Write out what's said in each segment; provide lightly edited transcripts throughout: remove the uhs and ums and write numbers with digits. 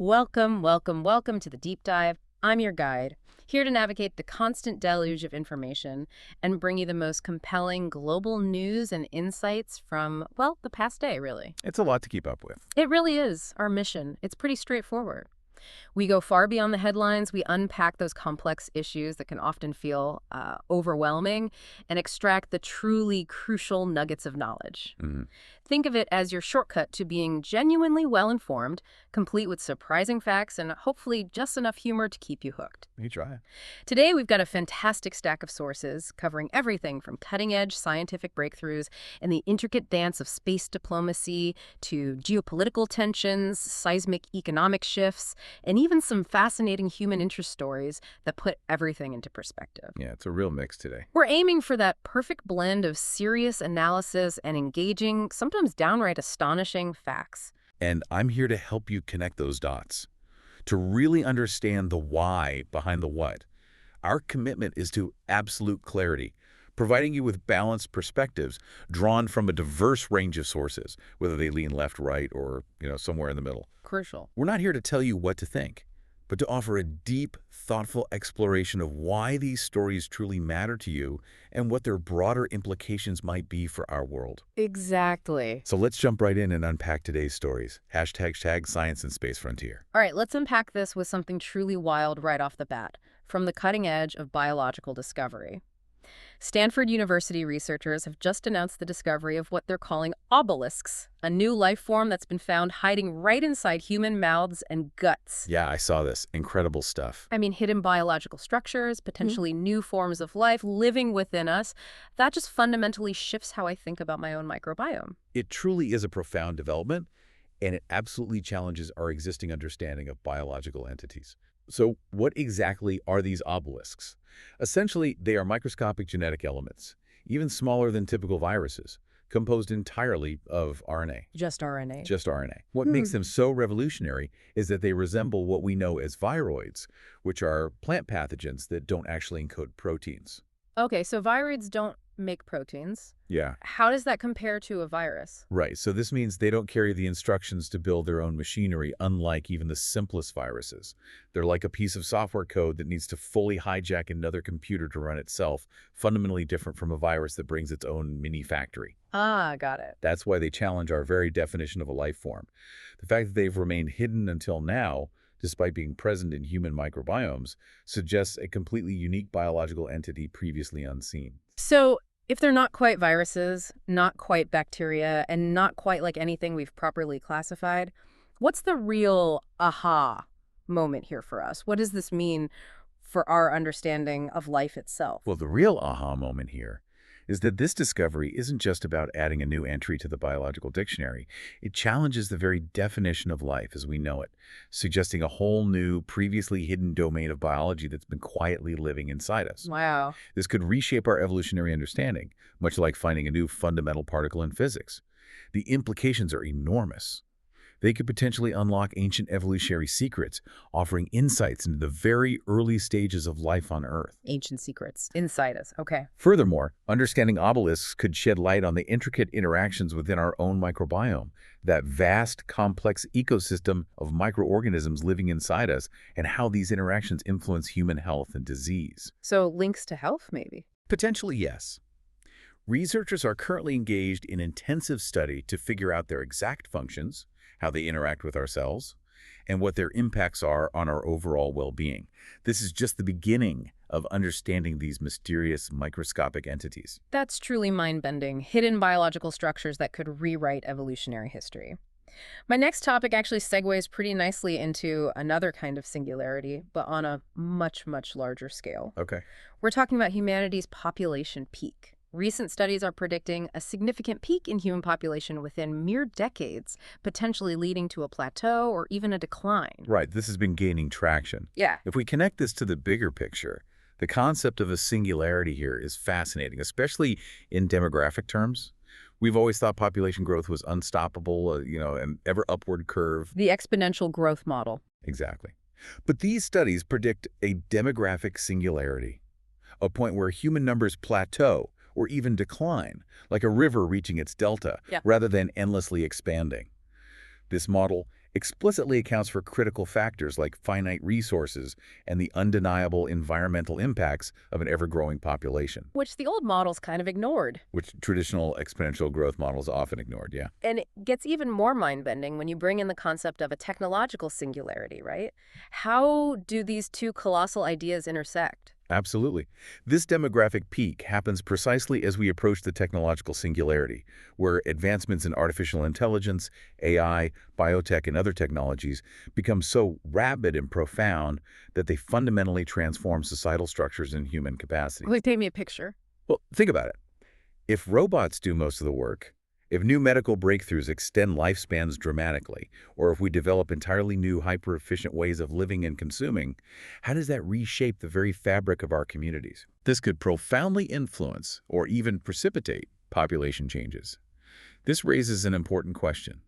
Welcome, welcome, welcome to the deep dive. I'm your guide, here to navigate the constant deluge of information and bring you the most compelling global news and insights from, well, the past day, really. It's a lot to keep up with. It really is our mission. It's pretty straightforward. We go far beyond the headlines. We unpack those complex issues that can often feel overwhelming and extract the truly crucial nuggets of knowledge. Mhm. Think of it as your shortcut to being genuinely well-informed, complete with surprising facts and hopefully just enough humor to keep you hooked. You try it. Today, we've got a fantastic stack of sources covering everything from cutting-edge scientific breakthroughs and the intricate dance of space diplomacy to geopolitical tensions, seismic economic shifts, and even some fascinating human interest stories that put everything into perspective. Yeah, it's a real mix today. We're aiming for that perfect blend of serious analysis and engaging, sometimes downright astonishing facts. And I'm here to help you connect those dots, to really understand the why behind the what. Our commitment is to absolute clarity, providing you with balanced perspectives drawn from a diverse range of sources, whether they lean left, right, or, somewhere in the middle. Crucial. We're not here to tell you what to think, but to offer a deep, thoughtful exploration of why these stories truly matter to you and what their broader implications might be for our world. Exactly. So let's jump right in and unpack today's stories. #, Science and Space Frontier. All right, let's unpack this with something truly wild right off the bat, from the cutting edge of biological discovery. Stanford University researchers have just announced the discovery of what they're calling obelisks, a new life form that's been found hiding right inside human mouths and guts. Yeah, I saw this. Incredible stuff. I mean, hidden biological structures, potentially new forms of life living within us. That just fundamentally shifts how I think about my own microbiome. It truly is a profound development, and it absolutely challenges our existing understanding of biological entities. So what exactly are these obelisks? Essentially, they are microscopic genetic elements, even smaller than typical viruses, composed entirely of RNA. Just RNA. Just RNA. What makes them so revolutionary is that they resemble what we know as viroids, which are plant pathogens that don't actually encode proteins. Okay, so viroids don't make proteins. Yeah. How does that compare to a virus? Right, so this means they don't carry the instructions to build their own machinery, unlike even the simplest viruses. They're like a piece of software code that needs to fully hijack another computer to run itself, fundamentally different from a virus that brings its own mini factory. Ah, got it. That's why they challenge our very definition of a life form. The fact that they've remained hidden until now, despite being present in human microbiomes, suggests a completely unique biological entity previously unseen. So, if they're not quite viruses, not quite bacteria, and not quite like anything we've properly classified, what's the real aha moment here for us? What does this mean for our understanding of life itself? Well, the real aha moment here is that this discovery isn't just about adding a new entry to the biological dictionary. It challenges the very definition of life as we know it, suggesting a whole new, previously hidden domain of biology that's been quietly living inside us. Wow. This could reshape our evolutionary understanding, much like finding a new fundamental particle in physics. The implications are enormous. They could potentially unlock ancient evolutionary secrets, offering insights into the very early stages of life on Earth. Ancient secrets inside us. Okay. Furthermore, understanding obelisks could shed light on the intricate interactions within our own microbiome, that vast, complex ecosystem of microorganisms living inside us, and how these interactions influence human health and disease. So, links to health, maybe? Potentially, yes. Researchers are currently engaged in intensive study to figure out their exact functions, how they interact with our cells, and what their impacts are on our overall well-being. This is just the beginning of understanding these mysterious microscopic entities. That's truly mind-bending. Hidden biological structures that could rewrite evolutionary history. My next topic actually segues pretty nicely into another kind of singularity, but on a much, much larger scale. Okay. We're talking about humanity's population peak. Recent studies are predicting a significant peak in human population within mere decades, potentially leading to a plateau or even a decline. Right, this has been gaining traction. Yeah. If we connect this to the bigger picture, the concept of a singularity here is fascinating, especially in demographic terms. We've always thought population growth was unstoppable, an ever upward curve. The exponential growth model. Exactly. But these studies predict a demographic singularity, a point where human numbers plateau or even decline, like a river reaching its delta, rather than endlessly expanding. This model explicitly accounts for critical factors like finite resources and the undeniable environmental impacts of an ever-growing population, Which the old models kind of ignored. which traditional exponential growth models often ignored, yeah. And it gets even more mind-bending when you bring in the concept of a technological singularity, right? How do these two colossal ideas intersect? Absolutely. This demographic peak happens precisely as we approach the technological singularity, where advancements in artificial intelligence, AI, biotech, and other technologies become so rapid and profound that they fundamentally transform societal structures and human capacities. Like, paint me a picture. Well, think about it. If robots do most of the work, if new medical breakthroughs extend lifespans dramatically, or if we develop entirely new hyper-efficient ways of living and consuming, how does that reshape the very fabric of our communities? This could profoundly influence or even precipitate population changes. This raises an important question.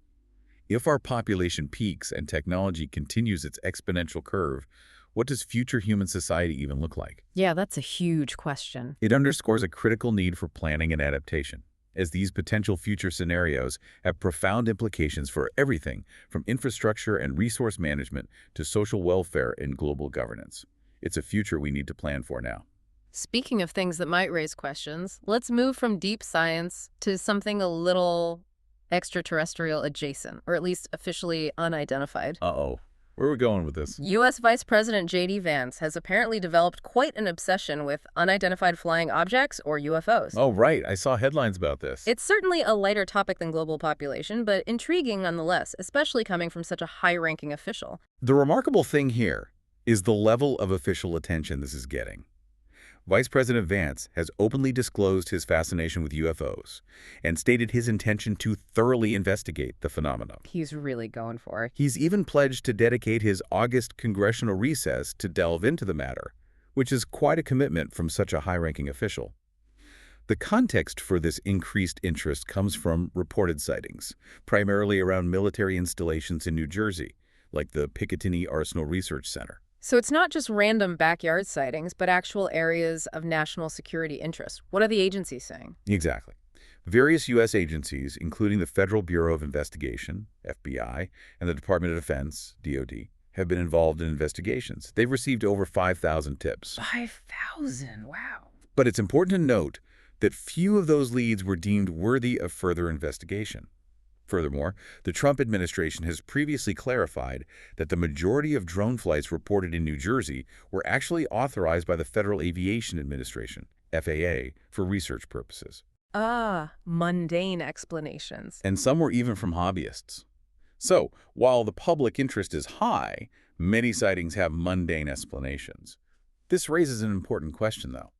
If our population peaks and technology continues its exponential curve, what does future human society even look like? Yeah, that's a huge question. It underscores a critical need for planning and adaptation, as these potential future scenarios have profound implications for everything from infrastructure and resource management to social welfare and global governance. It's a future we need to plan for now. Speaking of things that might raise questions, let's move from deep science to something a little extraterrestrial adjacent, or at least officially unidentified. Uh-oh. Where are we going with this? U.S. Vice President J.D. Vance has apparently developed quite an obsession with unidentified flying objects, or UFOs. Oh, right. I saw headlines about this. It's certainly a lighter topic than global population, but intriguing nonetheless, especially coming from such a high-ranking official. The remarkable thing here is the level of official attention this is getting. Vice President Vance has openly disclosed his fascination with UFOs and stated his intention to thoroughly investigate the phenomenon. He's really going for it. He's even pledged to dedicate his August congressional recess to delve into the matter, which is quite a commitment from such a high-ranking official. The context for this increased interest comes from reported sightings, primarily around military installations in New Jersey, like the Picatinny Arsenal Research Center. So it's not just random backyard sightings, but actual areas of national security interest. What are the agencies saying? Exactly. Various U.S. agencies, including the Federal Bureau of Investigation, FBI, and the Department of Defense, DoD, have been involved in investigations. They've received over 5,000 tips. 5,000? Wow. But it's important to note that few of those leads were deemed worthy of further investigation. Furthermore, the Trump administration has previously clarified that the majority of drone flights reported in New Jersey were actually authorized by the Federal Aviation Administration, FAA, for research purposes. Mundane explanations. And some were even from hobbyists. So, while the public interest is high, many sightings have mundane explanations. This raises an important question, though.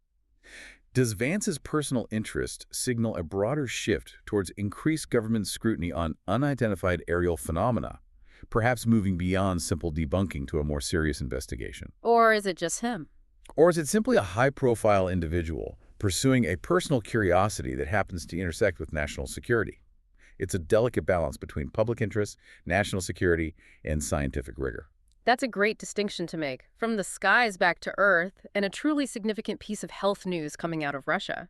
Does Vance's personal interest signal a broader shift towards increased government scrutiny on unidentified aerial phenomena, perhaps moving beyond simple debunking to a more serious investigation? Or is it just him? Or is it simply a high-profile individual pursuing a personal curiosity that happens to intersect with national security? It's a delicate balance between public interest, national security, and scientific rigor. That's a great distinction to make, from the skies back to Earth, and a truly significant piece of health news coming out of Russia.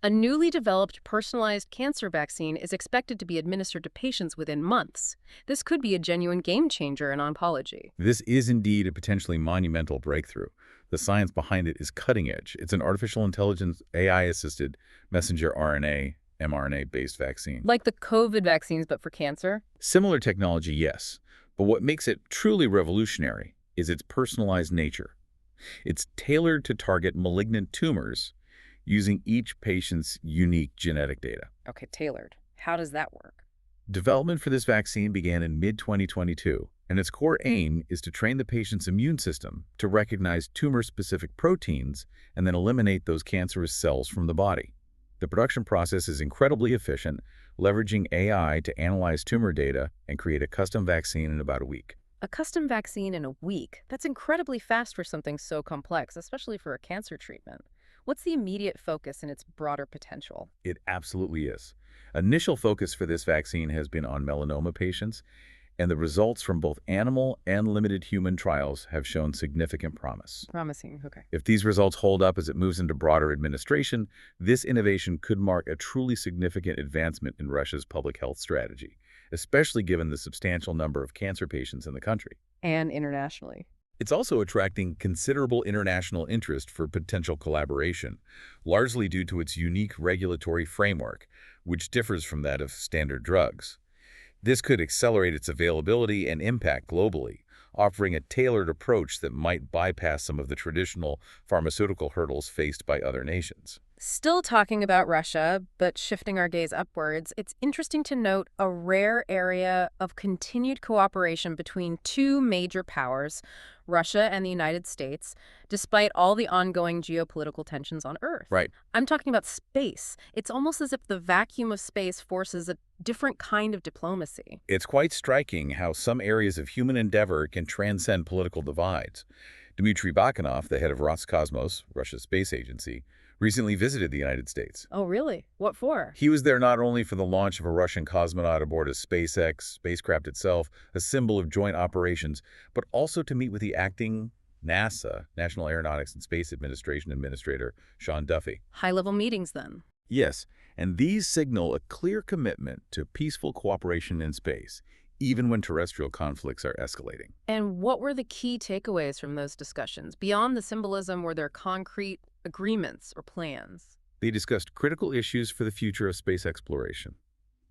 A newly developed personalized cancer vaccine is expected to be administered to patients within months. This could be a genuine game changer in oncology. This is indeed a potentially monumental breakthrough. The science behind it is cutting edge. It's an artificial intelligence, AI-assisted messenger RNA, mRNA-based vaccine. Like the COVID vaccines, but for cancer? Similar technology, yes. But what makes it truly revolutionary is its personalized nature. It's tailored to target malignant tumors using each patient's unique genetic data. Okay, tailored. How does that work? Development for this vaccine began in mid-2022, and its core aim is to train the patient's immune system to recognize tumor-specific proteins and then eliminate those cancerous cells from the body. The production process is incredibly efficient, leveraging AI to analyze tumor data and create a custom vaccine in about a week. A custom vaccine in a week? That's incredibly fast for something so complex, especially for a cancer treatment. What's the immediate focus and its broader potential? It absolutely is. Initial focus for this vaccine has been on melanoma patients, and the results from both animal and limited human trials have shown significant promise. Promising, okay. If these results hold up as it moves into broader administration, this innovation could mark a truly significant advancement in Russia's public health strategy, especially given the substantial number of cancer patients in the country. And internationally. It's also attracting considerable international interest for potential collaboration, largely due to its unique regulatory framework, which differs from that of standard drugs. This could accelerate its availability and impact globally, offering a tailored approach that might bypass some of the traditional pharmaceutical hurdles faced by other nations. Still talking about Russia, but shifting our gaze upwards, it's interesting to note a rare area of continued cooperation between two major powers, Russia and the United States, despite all the ongoing geopolitical tensions on Earth. Right. I'm talking about space. It's almost as if the vacuum of space forces a different kind of diplomacy. It's quite striking how some areas of human endeavor can transcend political divides. Dmitry Bakanov, the head of Roscosmos, Russia's space agency, recently visited the United States. Oh, really? What for? He was there not only for the launch of a Russian cosmonaut aboard a SpaceX spacecraft itself, a symbol of joint operations, but also to meet with the acting NASA, National Aeronautics and Space Administration Administrator, Sean Duffy. High-level meetings, then. Yes, and these signal a clear commitment to peaceful cooperation in space, even when terrestrial conflicts are escalating. And what were the key takeaways from those discussions? Beyond the symbolism, were there concrete agreements or plans? They discussed critical issues for the future of space exploration.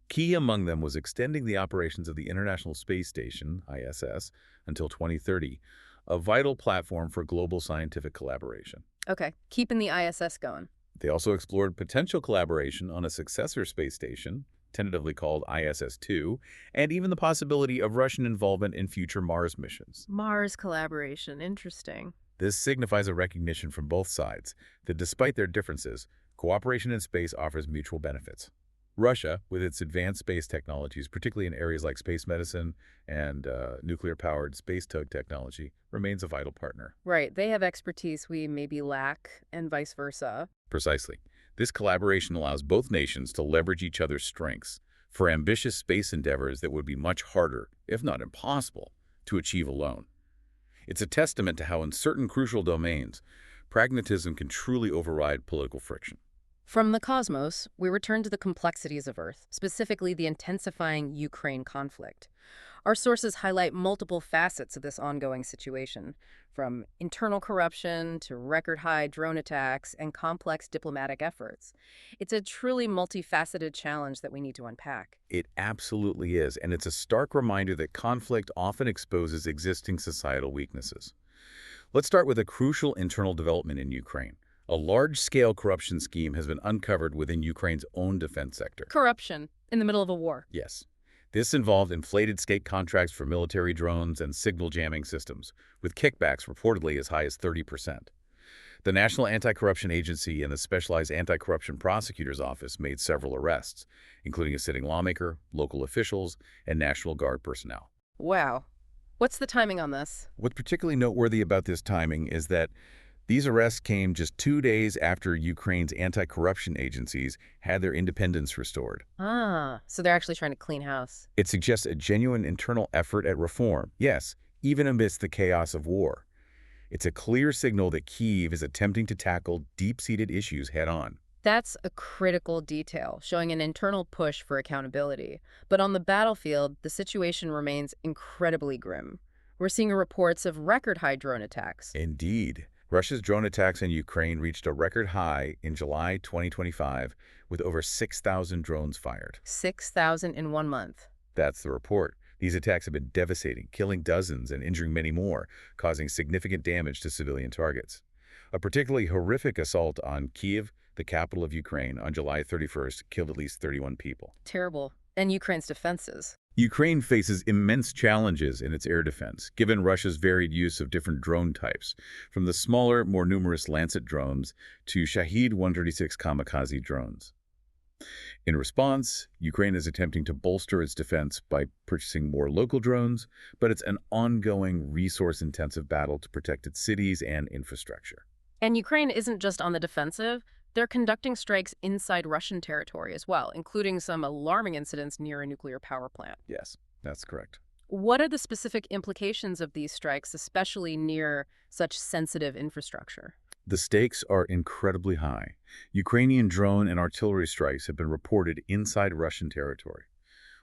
Key among them was extending the operations of the International Space Station, ISS, until 2030, a vital platform for global scientific collaboration. Okay, keeping the ISS going. They also explored potential collaboration on a successor space station, tentatively called ISS-2, and even the possibility of Russian involvement in future Mars missions. Mars collaboration, interesting. This signifies a recognition from both sides that despite their differences, cooperation in space offers mutual benefits. Russia, with its advanced space technologies, particularly in areas like space medicine and nuclear-powered space tug technology, remains a vital partner. Right, they have expertise we maybe lack, and vice versa. Precisely. This collaboration allows both nations to leverage each other's strengths for ambitious space endeavors that would be much harder, if not impossible, to achieve alone. It's a testament to how in certain crucial domains, pragmatism can truly override political friction. From the cosmos, we return to the complexities of Earth, specifically the intensifying Ukraine conflict. Our sources highlight multiple facets of this ongoing situation, from internal corruption to record-high drone attacks and complex diplomatic efforts. It's a truly multifaceted challenge that we need to unpack. It absolutely is, and it's a stark reminder that conflict often exposes existing societal weaknesses. Let's start with a crucial internal development in Ukraine. A large-scale corruption scheme has been uncovered within Ukraine's own defense sector. Corruption in the middle of a war. Yes. This involved inflated state contracts for military drones and signal jamming systems, with kickbacks reportedly as high as 30%. The National Anti-Corruption Agency and the Specialized Anti-Corruption Prosecutor's Office made several arrests, including a sitting lawmaker, local officials, and National Guard personnel. Wow. What's the timing on this? What's particularly noteworthy about this timing is that these arrests came just 2 days after Ukraine's anti-corruption agencies had their independence restored. Ah, so they're actually trying to clean house. It suggests a genuine internal effort at reform, yes, even amidst the chaos of war. It's a clear signal that Kyiv is attempting to tackle deep-seated issues head-on. That's a critical detail, showing an internal push for accountability. But on the battlefield, the situation remains incredibly grim. We're seeing reports of record-high drone attacks. Indeed. Russia's drone attacks in Ukraine reached a record high in July 2025, with over 6,000 drones fired. 6,000 in 1 month. That's the report. These attacks have been devastating, killing dozens and injuring many more, causing significant damage to civilian targets. A particularly horrific assault on Kyiv, the capital of Ukraine, on July 31st killed at least 31 people. Terrible. And Ukraine's defenses. Ukraine faces immense challenges in its air defense, given Russia's varied use of different drone types, from the smaller, more numerous Lancet drones to Shahed 136 kamikaze drones. In response, Ukraine is attempting to bolster its defense by purchasing more local drones, but it's an ongoing, resource-intensive battle to protect its cities and infrastructure. And Ukraine isn't just on the defensive. They're conducting strikes inside Russian territory as well, including some alarming incidents near a nuclear power plant. Yes, that's correct. What are the specific implications of these strikes, especially near such sensitive infrastructure? The stakes are incredibly high. Ukrainian drone and artillery strikes have been reported inside Russian territory.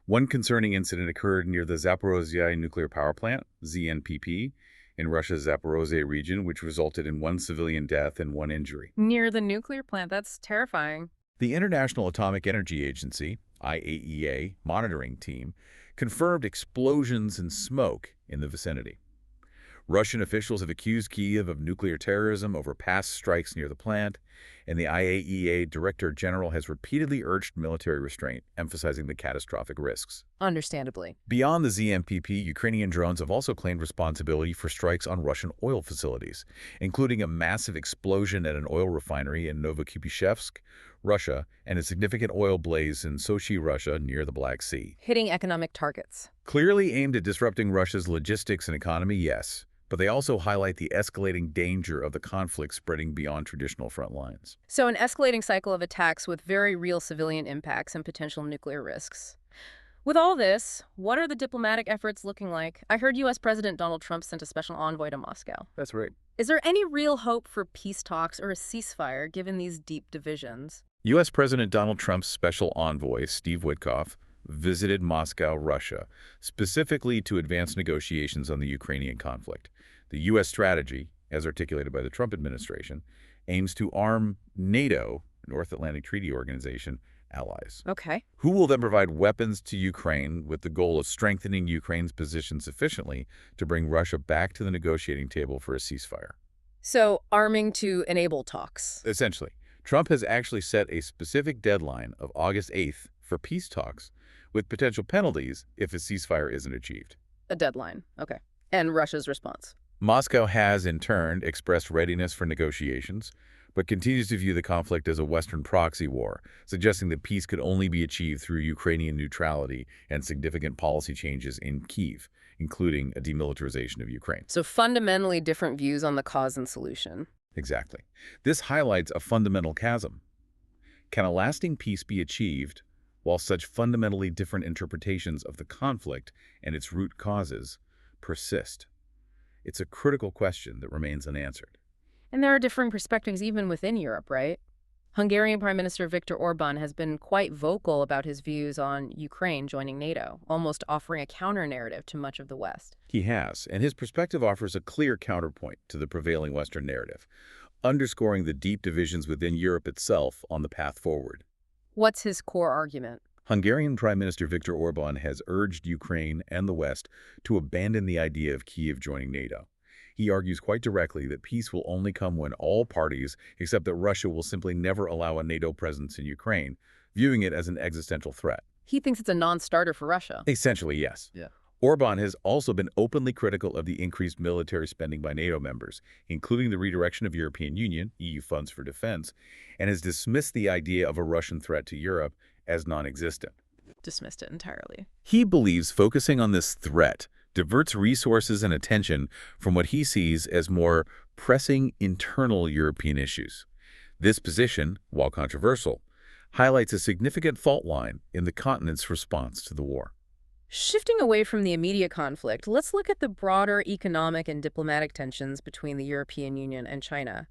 One concerning incident occurred near the Zaporozhye nuclear power plant, ZNPP, in Russia's Zaporozhye region, which resulted in one civilian death and one injury. Near the nuclear plant, that's terrifying. The International Atomic Energy Agency, IAEA, monitoring team confirmed explosions and smoke in the vicinity. Russian officials have accused Kyiv of nuclear terrorism over past strikes near the plant, and the IAEA Director General has repeatedly urged military restraint, emphasizing the catastrophic risks. Understandably. Beyond the ZMPP, Ukrainian drones have also claimed responsibility for strikes on Russian oil facilities, including a massive explosion at an oil refinery in Novokupishevsk, Russia, and a significant oil blaze in Sochi, Russia, near the Black Sea. Hitting economic targets. Clearly aimed at disrupting Russia's logistics and economy, yes, but they also highlight the escalating danger of the conflict spreading beyond traditional front lines. So an escalating cycle of attacks with very real civilian impacts and potential nuclear risks. With all this, what are the diplomatic efforts looking like? I heard U.S. President Donald Trump sent a special envoy to Moscow. That's right. Is there any real hope for peace talks or a ceasefire given these deep divisions? U.S. President Donald Trump's special envoy, Steve Witkoff, visited Moscow, Russia, specifically to advance negotiations on the Ukrainian conflict. The U.S. strategy, as articulated by the Trump administration, aims to arm NATO, North Atlantic Treaty Organization, allies. Okay. Who will then provide weapons to Ukraine with the goal of strengthening Ukraine's position sufficiently to bring Russia back to the negotiating table for a ceasefire. So arming to enable talks. Essentially, Trump has actually set a specific deadline of August 8th for peace talks, with potential penalties if a ceasefire isn't achieved. A deadline. Okay. And Russia's response. Moscow has, in turn, expressed readiness for negotiations, but continues to view the conflict as a Western proxy war, suggesting that peace could only be achieved through Ukrainian neutrality and significant policy changes in Kyiv, including a demilitarization of Ukraine. So fundamentally different views on the cause and solution. Exactly. This highlights a fundamental chasm. Can a lasting peace be achieved while such fundamentally different interpretations of the conflict and its root causes persist? It's a critical question that remains unanswered. And there are differing perspectives even within Europe, right? Hungarian Prime Minister Viktor Orban has been quite vocal about his views on Ukraine joining NATO, almost offering a counter-narrative to much of the West. He has, and his perspective offers a clear counterpoint to the prevailing Western narrative, underscoring the deep divisions within Europe itself on the path forward. What's his core argument? Hungarian Prime Minister Viktor Orban has urged Ukraine and the West to abandon the idea of Kyiv joining NATO. He argues quite directly that peace will only come when all parties accept that Russia will simply never allow a NATO presence in Ukraine, viewing it as an existential threat. He thinks it's a non-starter for Russia. Essentially, yes. Yeah. Orban has also been openly critical of the increased military spending by NATO members, including the redirection of European Union, EU funds for defense, and has dismissed the idea of a Russian threat to Europe as non-existent. Dismissed it entirely. He believes focusing on this threat diverts resources and attention from what he sees as more pressing internal European issues. This position, while controversial, highlights a significant fault line in the continent's response to the war. Shifting away from the immediate conflict, let's look at the broader economic and diplomatic tensions between the European Union and China.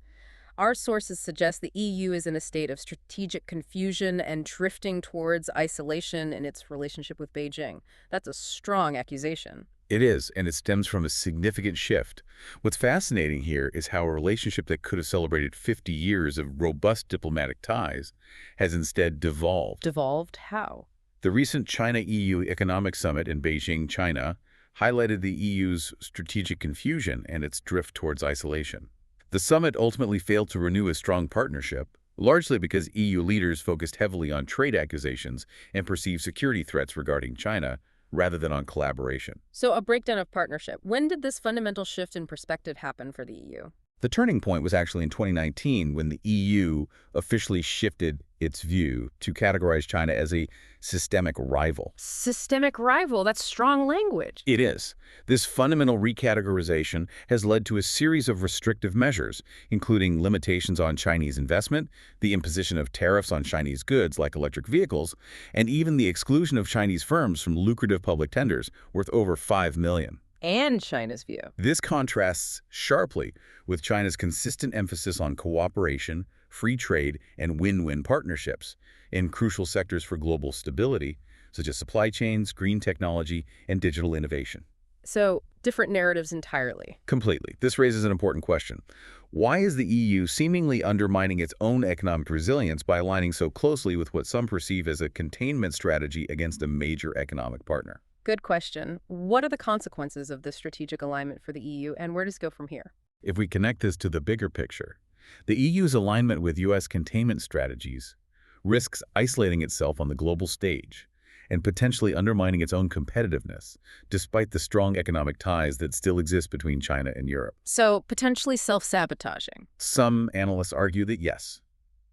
Our sources suggest the EU is in a state of strategic confusion and drifting towards isolation in its relationship with Beijing. That's a strong accusation. It is, and it stems from a significant shift. What's fascinating here is how a relationship that could have celebrated 50 years of robust diplomatic ties has instead devolved. Devolved? How? The recent China-EU Economic Summit in Beijing, China, highlighted the EU's strategic confusion and its drift towards isolation. The summit ultimately failed to renew a strong partnership, largely because EU leaders focused heavily on trade accusations and perceived security threats regarding China, rather than on collaboration. So a breakdown of partnership. When did this fundamental shift in perspective happen for the EU? The turning point was actually in 2019 when the EU officially shifted its view to categorize China as a systemic rival. Systemic rival, that's strong language. It is. This fundamental recategorization has led to a series of restrictive measures, including limitations on Chinese investment, the imposition of tariffs on Chinese goods like electric vehicles, and even the exclusion of Chinese firms from lucrative public tenders worth over $5 million. And China's view. This contrasts sharply with China's consistent emphasis on cooperation, free trade, and win-win partnerships in crucial sectors for global stability, such as supply chains, green technology, and digital innovation. So, different narratives entirely. Completely. This raises an important question. Why is the EU seemingly undermining its own economic resilience by aligning so closely with what some perceive as a containment strategy against a major economic partner? Good question. What are the consequences of this strategic alignment for the EU, and where does it go from here? If we connect this to the bigger picture, the EU's alignment with U.S. containment strategies risks isolating itself on the global stage and potentially undermining its own competitiveness, despite the strong economic ties that still exist between China and Europe. So, potentially self-sabotaging. Some analysts argue that yes,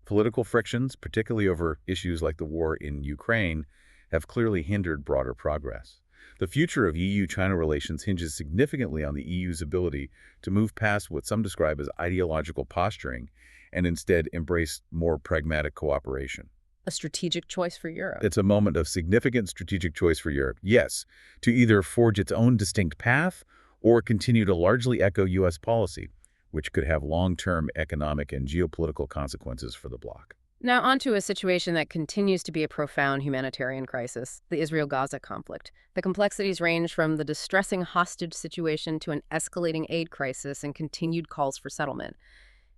political frictions, particularly over issues like the war in Ukraine, have clearly hindered broader progress. The future of EU-China relations hinges significantly on the EU's ability to move past what some describe as ideological posturing and instead embrace more pragmatic cooperation. A strategic choice for Europe. It's a moment of significant strategic choice for Europe, yes, to either forge its own distinct path or continue to largely echo U.S. policy, which could have long-term economic and geopolitical consequences for the bloc. Now, onto a situation that continues to be a profound humanitarian crisis, the Israel-Gaza conflict. The complexities range from the distressing hostage situation to an escalating aid crisis and continued calls for settlement.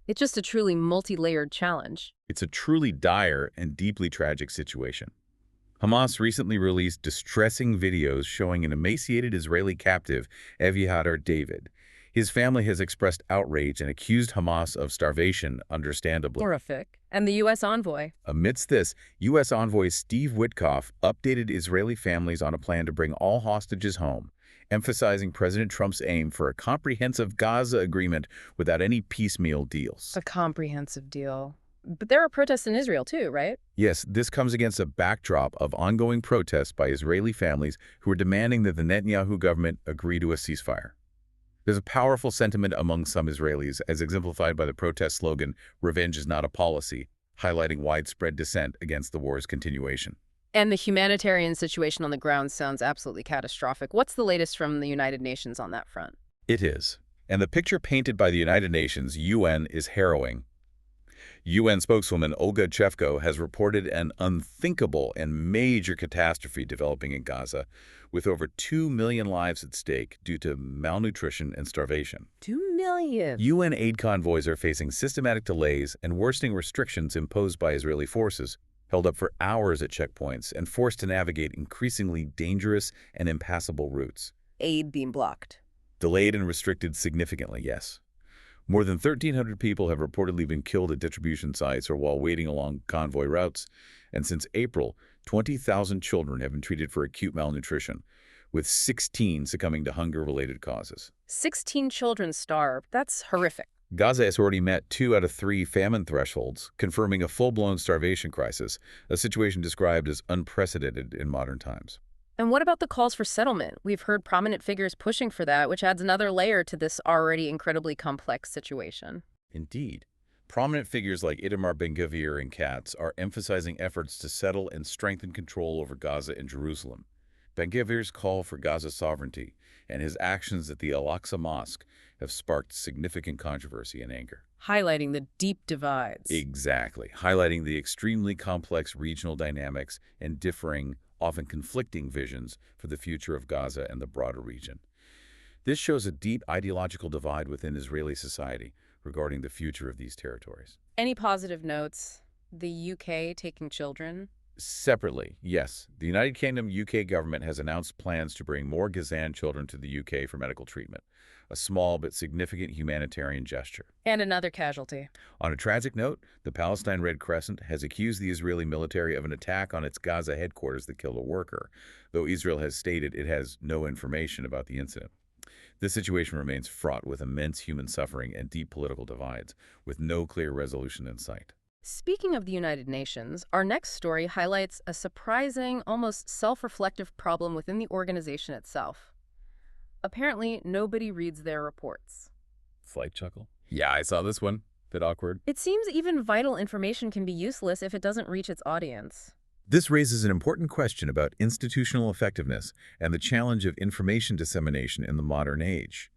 It's just a truly multi-layered challenge. It's a truly dire and deeply tragic situation. Hamas recently released distressing videos showing an emaciated Israeli captive, Aviatar David. His family has expressed outrage and accused Hamas of starvation, understandably. Horrific. And the U.S. envoy. Amidst this, U.S. envoy Steve Witkoff updated Israeli families on a plan to bring all hostages home, emphasizing President Trump's aim for a comprehensive Gaza agreement without any piecemeal deals. A comprehensive deal. But there are protests in Israel too, right? Yes, this comes against a backdrop of ongoing protests by Israeli families who are demanding that the Netanyahu government agree to a ceasefire. There's a powerful sentiment among some Israelis, as exemplified by the protest slogan, "Revenge is not a policy," highlighting widespread dissent against the war's continuation. And the humanitarian situation on the ground sounds absolutely catastrophic. What's the latest from the United Nations on that front? It is. And the picture painted by the United Nations, UN, is harrowing. UN spokeswoman Olga Chevko has reported an unthinkable and major catastrophe developing in Gaza, with over 2 million lives at stake due to malnutrition and starvation. 2 million? UN aid convoys are facing systematic delays and worsening restrictions imposed by Israeli forces, held up for hours at checkpoints and forced to navigate increasingly dangerous and impassable routes. Aid being blocked. Delayed and restricted significantly, yes. More than 1,300 people have reportedly been killed at distribution sites or while waiting along convoy routes, and since April, 20,000 children have been treated for acute malnutrition, with 16 succumbing to hunger-related causes. 16 children starved. That's horrific. Gaza has already met 2 out of 3 famine thresholds, confirming a full-blown starvation crisis, a situation described as unprecedented in modern times. And what about the calls for settlement? We've heard prominent figures pushing for that, which adds another layer to this already incredibly complex situation. Indeed. Prominent figures like Itamar Ben-Gvir and Katz are emphasizing efforts to settle and strengthen control over Gaza and Jerusalem. Ben-Gvir's call for Gaza sovereignty and his actions at the Al-Aqsa Mosque have sparked significant controversy and anger. Highlighting the deep divides. Exactly. Highlighting the extremely complex regional dynamics and differing, often conflicting visions for the future of Gaza and the broader region. This shows a deep ideological divide within Israeli society regarding the future of these territories. Any positive notes? The UK taking children? Separately, yes, the United Kingdom UK government has announced plans to bring more Gazan children to the UK for medical treatment, a small but significant humanitarian gesture. And another casualty. On a tragic note, the Palestine Red Crescent has accused the Israeli military of an attack on its Gaza headquarters that killed a worker, though Israel has stated it has no information about the incident. This situation remains fraught with immense human suffering and deep political divides, with no clear resolution in sight. Speaking of the United Nations, our next story highlights a surprising, almost self-reflective problem within the organization itself. Apparently, nobody reads their reports. Slight chuckle. Yeah, I saw this one. Bit awkward. It seems even vital information can be useless if it doesn't reach its audience. This raises an important question about institutional effectiveness and the challenge of information dissemination in the modern age.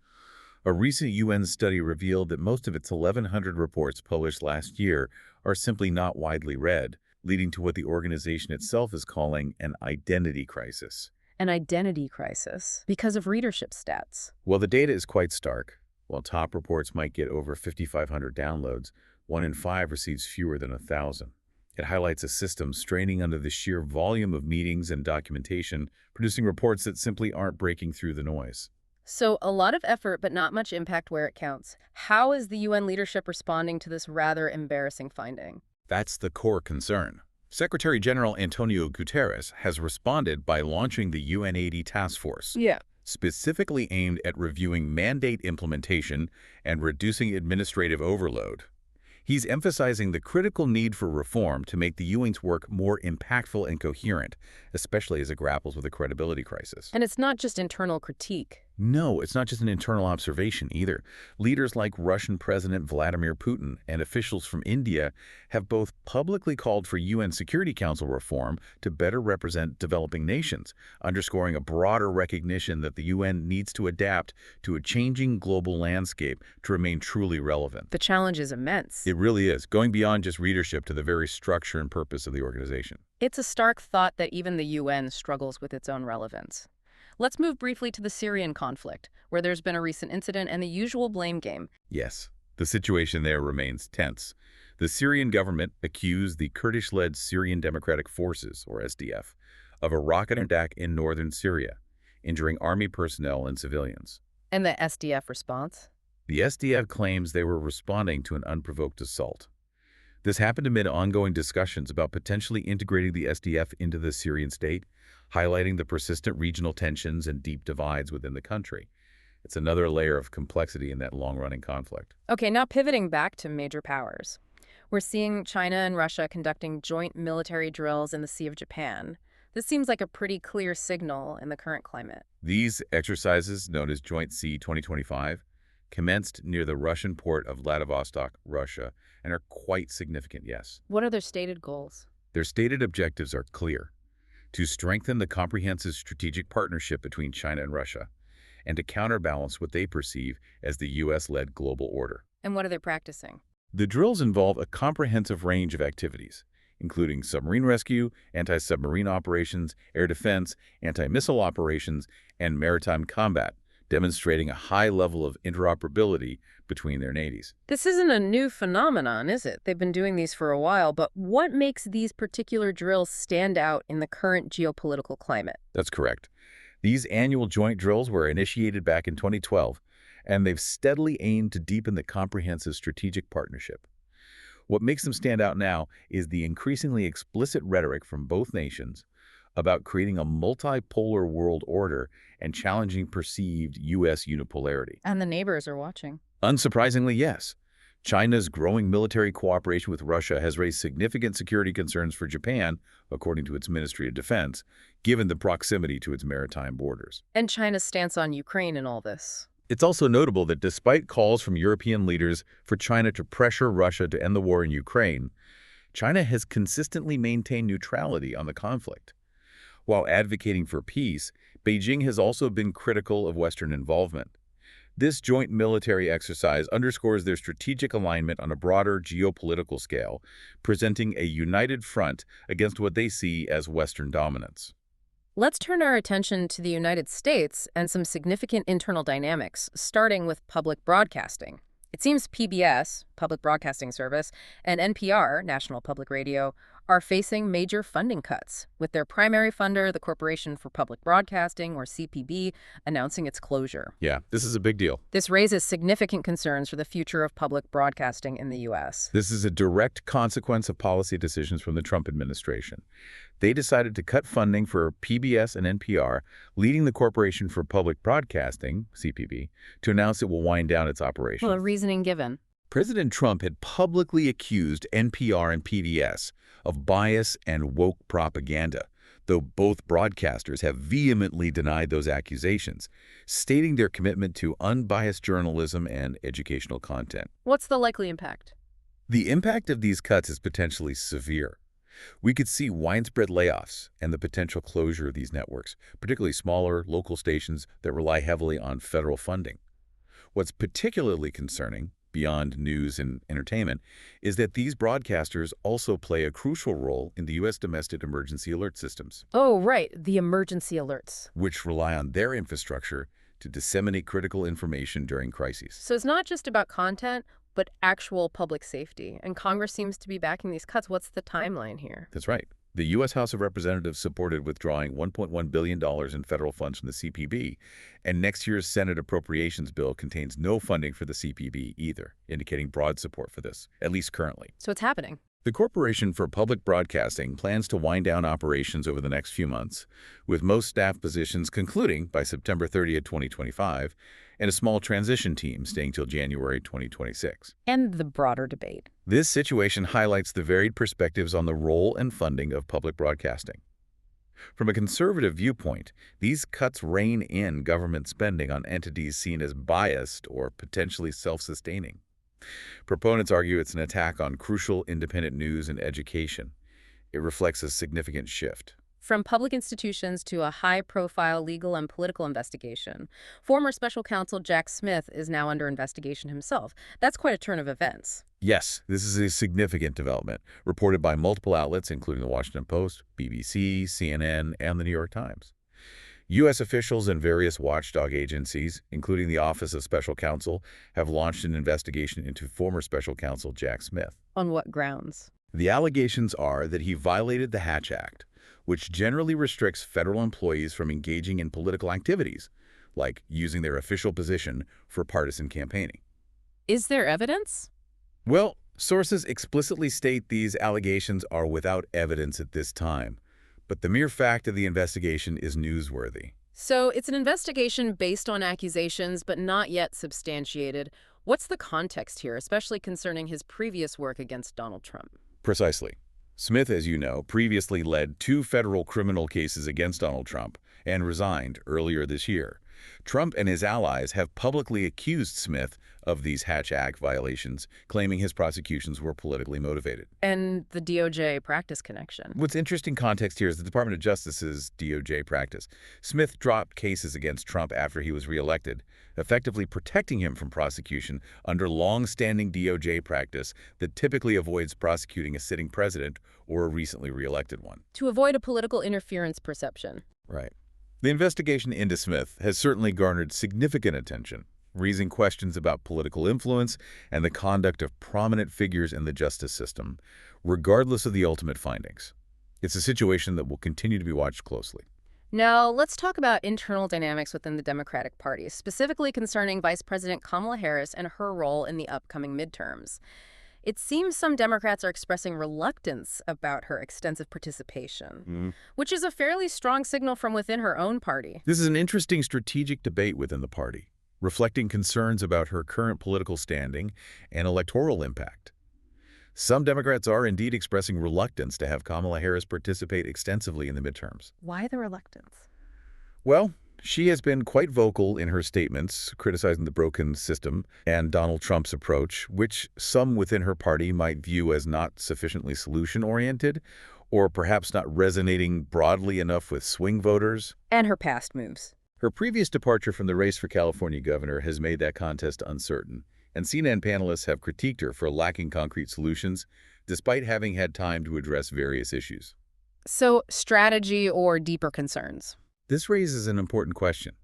A recent UN study revealed that most of its 1,100 reports published last year are simply not widely read, leading to what the organization itself is calling an identity crisis. An identity crisis because of readership stats. Well, the data is quite stark. While top reports might get over 5,500 downloads, 1 in 5 receives fewer than 1,000. It highlights a system straining under the sheer volume of meetings and documentation, producing reports that simply aren't breaking through the noise. So a lot of effort, but not much impact where it counts. How is the UN leadership responding to this rather embarrassing finding? That's the core concern. Secretary General Antonio Guterres has responded by launching the UN80 Task Force, Yeah. specifically aimed at reviewing mandate implementation and reducing administrative overload. He's emphasizing the critical need for reform to make the UN's work more impactful and coherent, especially as it grapples with a credibility crisis. And it's not just internal critique. No, it's not just an internal observation either. Leaders like Russian President Vladimir Putin and officials from India have both publicly called for UN Security Council reform to better represent developing nations, underscoring a broader recognition that the UN needs to adapt to a changing global landscape to remain truly relevant. The challenge is immense. It really is, going beyond just readership to the very structure and purpose of the organization. It's a stark thought that even the UN struggles with its own relevance. Let's move briefly to the Syrian conflict, where there's been a recent incident and the usual blame game. Yes, the situation there remains tense. The Syrian government accused the Kurdish-led Syrian Democratic Forces, or SDF, of a rocket attack in northern Syria, injuring army personnel and civilians. And the SDF response? The SDF claims they were responding to an unprovoked assault. This happened amid ongoing discussions about potentially integrating the SDF into the Syrian state, highlighting the persistent regional tensions and deep divides within the country. It's another layer of complexity in that long-running conflict. Okay, now pivoting back to major powers. We're seeing China and Russia conducting joint military drills in the Sea of Japan. This seems like a pretty clear signal in the current climate. These exercises, known as Joint Sea 2025, commenced near the Russian port of Vladivostok, Russia, and are quite significant, yes. What are their stated goals? Their stated objectives are clear: to strengthen the comprehensive strategic partnership between China and Russia, and to counterbalance what they perceive as the U.S.-led global order. And what are they practicing? The drills involve a comprehensive range of activities, including submarine rescue, anti-submarine operations, air defense, anti-missile operations, and maritime combat, demonstrating a high level of interoperability between their navies. This isn't a new phenomenon, is it? They've been doing these for a while, but what makes these particular drills stand out in the current geopolitical climate? That's correct. These annual joint drills were initiated back in 2012, and they've steadily aimed to deepen the comprehensive strategic partnership. What makes them stand out now is the increasingly explicit rhetoric from both nations about creating a multipolar world order and challenging perceived U.S. unipolarity. And the neighbors are watching. Unsurprisingly, yes. China's growing military cooperation with Russia has raised significant security concerns for Japan, according to its Ministry of Defense, given the proximity to its maritime borders. And China's stance on Ukraine in all this. It's also notable that despite calls from European leaders for China to pressure Russia to end the war in Ukraine, China has consistently maintained neutrality on the conflict. While advocating for peace, Beijing has also been critical of Western involvement. This joint military exercise underscores their strategic alignment on a broader geopolitical scale, presenting a united front against what they see as Western dominance. Let's turn our attention to the United States and some significant internal dynamics, starting with public broadcasting. It seems PBS, Public Broadcasting Service, and NPR, National Public Radio, are facing major funding cuts, with their primary funder, the Corporation for Public Broadcasting, or CPB, announcing its closure. Yeah, this is a big deal. This raises significant concerns for the future of public broadcasting in the U.S. This is a direct consequence of policy decisions from the Trump administration. They decided to cut funding for PBS and NPR, leading the Corporation for Public Broadcasting, CPB, to announce it will wind down its operations. Well, a reasoning given. President Trump had publicly accused NPR and PBS of bias and woke propaganda, though both broadcasters have vehemently denied those accusations, stating their commitment to unbiased journalism and educational content. What's the likely impact? The impact of these cuts is potentially severe. We could see widespread layoffs and the potential closure of these networks, particularly smaller, local stations that rely heavily on federal funding. What's particularly concerning, beyond news and entertainment, is that these broadcasters also play a crucial role in the U.S. domestic emergency alert systems, Oh, right, the emergency alerts. which rely on their infrastructure to disseminate critical information during crises. So it's not just about content, but actual public safety. And Congress seems to be backing these cuts. What's the timeline here? That's right. The U.S. House of Representatives supported withdrawing $1.1 billion in federal funds from the CPB, and next year's Senate appropriations bill contains no funding for the CPB either, indicating broad support for this, at least currently. So it's happening. The Corporation for Public Broadcasting plans to wind down operations over the next few months, with most staff positions concluding by September 30th, 2025, and a small transition team staying till January 2026. And the broader debate. This situation highlights the varied perspectives on the role and funding of public broadcasting. From a conservative viewpoint, these cuts rein in government spending on entities seen as biased or potentially self-sustaining. Proponents argue it's an attack on crucial independent news and education. It reflects a significant shift. From public institutions to a high-profile legal and political investigation, former special counsel Jack Smith is now under investigation himself. That's quite a turn of events. Yes, this is a significant development, reported by multiple outlets including the Washington Post, BBC, CNN, and the New York Times. U.S. officials and various watchdog agencies, including the Office of Special Counsel, have launched an investigation into former special counsel Jack Smith. On what grounds? The allegations are that he violated the Hatch Act, which generally restricts federal employees from engaging in political activities, like using their official position for partisan campaigning. Is there evidence? Well, sources explicitly state these allegations are without evidence at this time, but the mere fact of the investigation is newsworthy. So it's an investigation based on accusations, but not yet substantiated. What's the context here, especially concerning his previous work against Donald Trump? Precisely. Smith, as you know, previously led 2 federal criminal cases against Donald Trump and resigned earlier this year. Trump and his allies have publicly accused Smith of these Hatch Act violations, claiming his prosecutions were politically motivated. And the DOJ practice connection. What's interesting context here is the Department of Justice's DOJ practice. Smith dropped cases against Trump after he was reelected, effectively protecting him from prosecution under long-standing DOJ practice that typically avoids prosecuting a sitting president or a recently reelected one. To avoid a political interference perception. Right. The investigation into Smith has certainly garnered significant attention, raising questions about political influence and the conduct of prominent figures in the justice system, regardless of the ultimate findings. It's a situation that will continue to be watched closely. Now, let's talk about internal dynamics within the Democratic Party, specifically concerning Vice President Kamala Harris and her role in the upcoming midterms. It seems some Democrats are expressing reluctance about her extensive participation, which is a fairly strong signal from within her own party. This is an interesting strategic debate within the party, reflecting concerns about her current political standing and electoral impact. Some Democrats are indeed expressing reluctance to have Kamala Harris participate extensively in the midterms. Why the reluctance? Well, she has been quite vocal in her statements, criticizing the broken system and Donald Trump's approach, which some within her party might view as not sufficiently solution-oriented, or perhaps not resonating broadly enough with swing voters. And her past moves. Her previous departure from the race for California governor has made that contest uncertain, and CNN panelists have critiqued her for lacking concrete solutions, despite having had time to address various issues. So, strategy or deeper concerns? This raises an important question.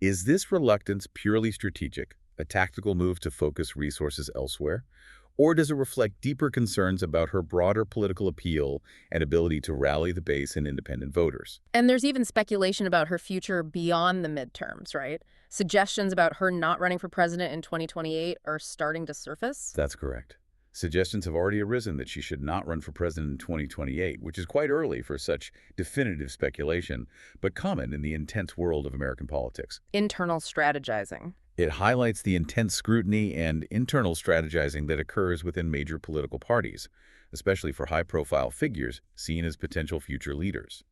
Is this reluctance purely strategic, a tactical move to focus resources elsewhere, or does it reflect deeper concerns about her broader political appeal and ability to rally the base and independent voters? And there's even speculation about her future beyond the midterms, right? Suggestions about her not running for president in 2028 are starting to surface? That's correct. Suggestions have already arisen that she should not run for president in 2028, which is quite early for such definitive speculation, but common in the intense world of American politics. Internal strategizing. It highlights the intense scrutiny and internal strategizing that occurs within major political parties, especially for high-profile figures seen as potential future leaders.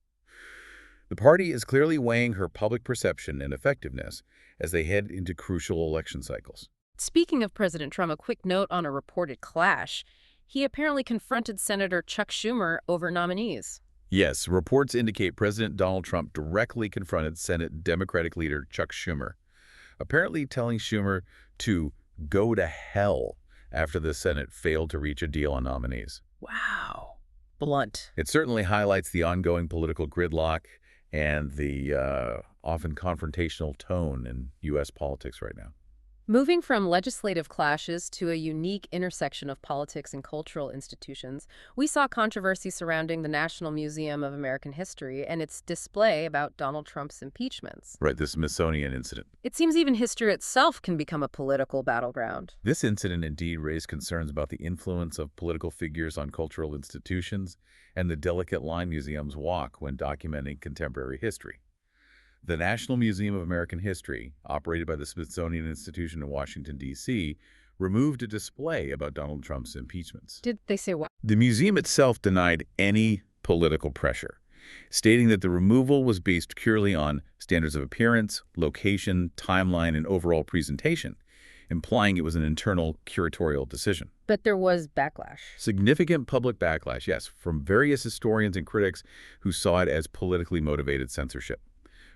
The party is clearly weighing her public perception and effectiveness as they head into crucial election cycles. Speaking of President Trump, a quick note on a reported clash. He apparently confronted Senator Chuck Schumer over nominees. Yes, reports indicate President Donald Trump directly confronted Senate Democratic leader Chuck Schumer, apparently telling Schumer to go to hell after the Senate failed to reach a deal on nominees. Wow. Blunt. It certainly highlights the ongoing political gridlock and the often confrontational tone in U.S. politics right now. Moving from legislative clashes to a unique intersection of politics and cultural institutions, we saw controversy surrounding the National Museum of American History and its display about Donald Trump's impeachments. Right, the Smithsonian incident. It seems even history itself can become a political battleground. This incident indeed raised concerns about the influence of political figures on cultural institutions and the delicate line museums walk when documenting contemporary history. The National Museum of American History, operated by the Smithsonian Institution in Washington, D.C., removed a display about Donald Trump's impeachments. Did they say what? The museum itself denied any political pressure, stating that the removal was based purely on standards of appearance, location, timeline, and overall presentation, implying it was an internal curatorial decision. But there was backlash. Significant public backlash, yes, from various historians and critics who saw it as politically motivated censorship.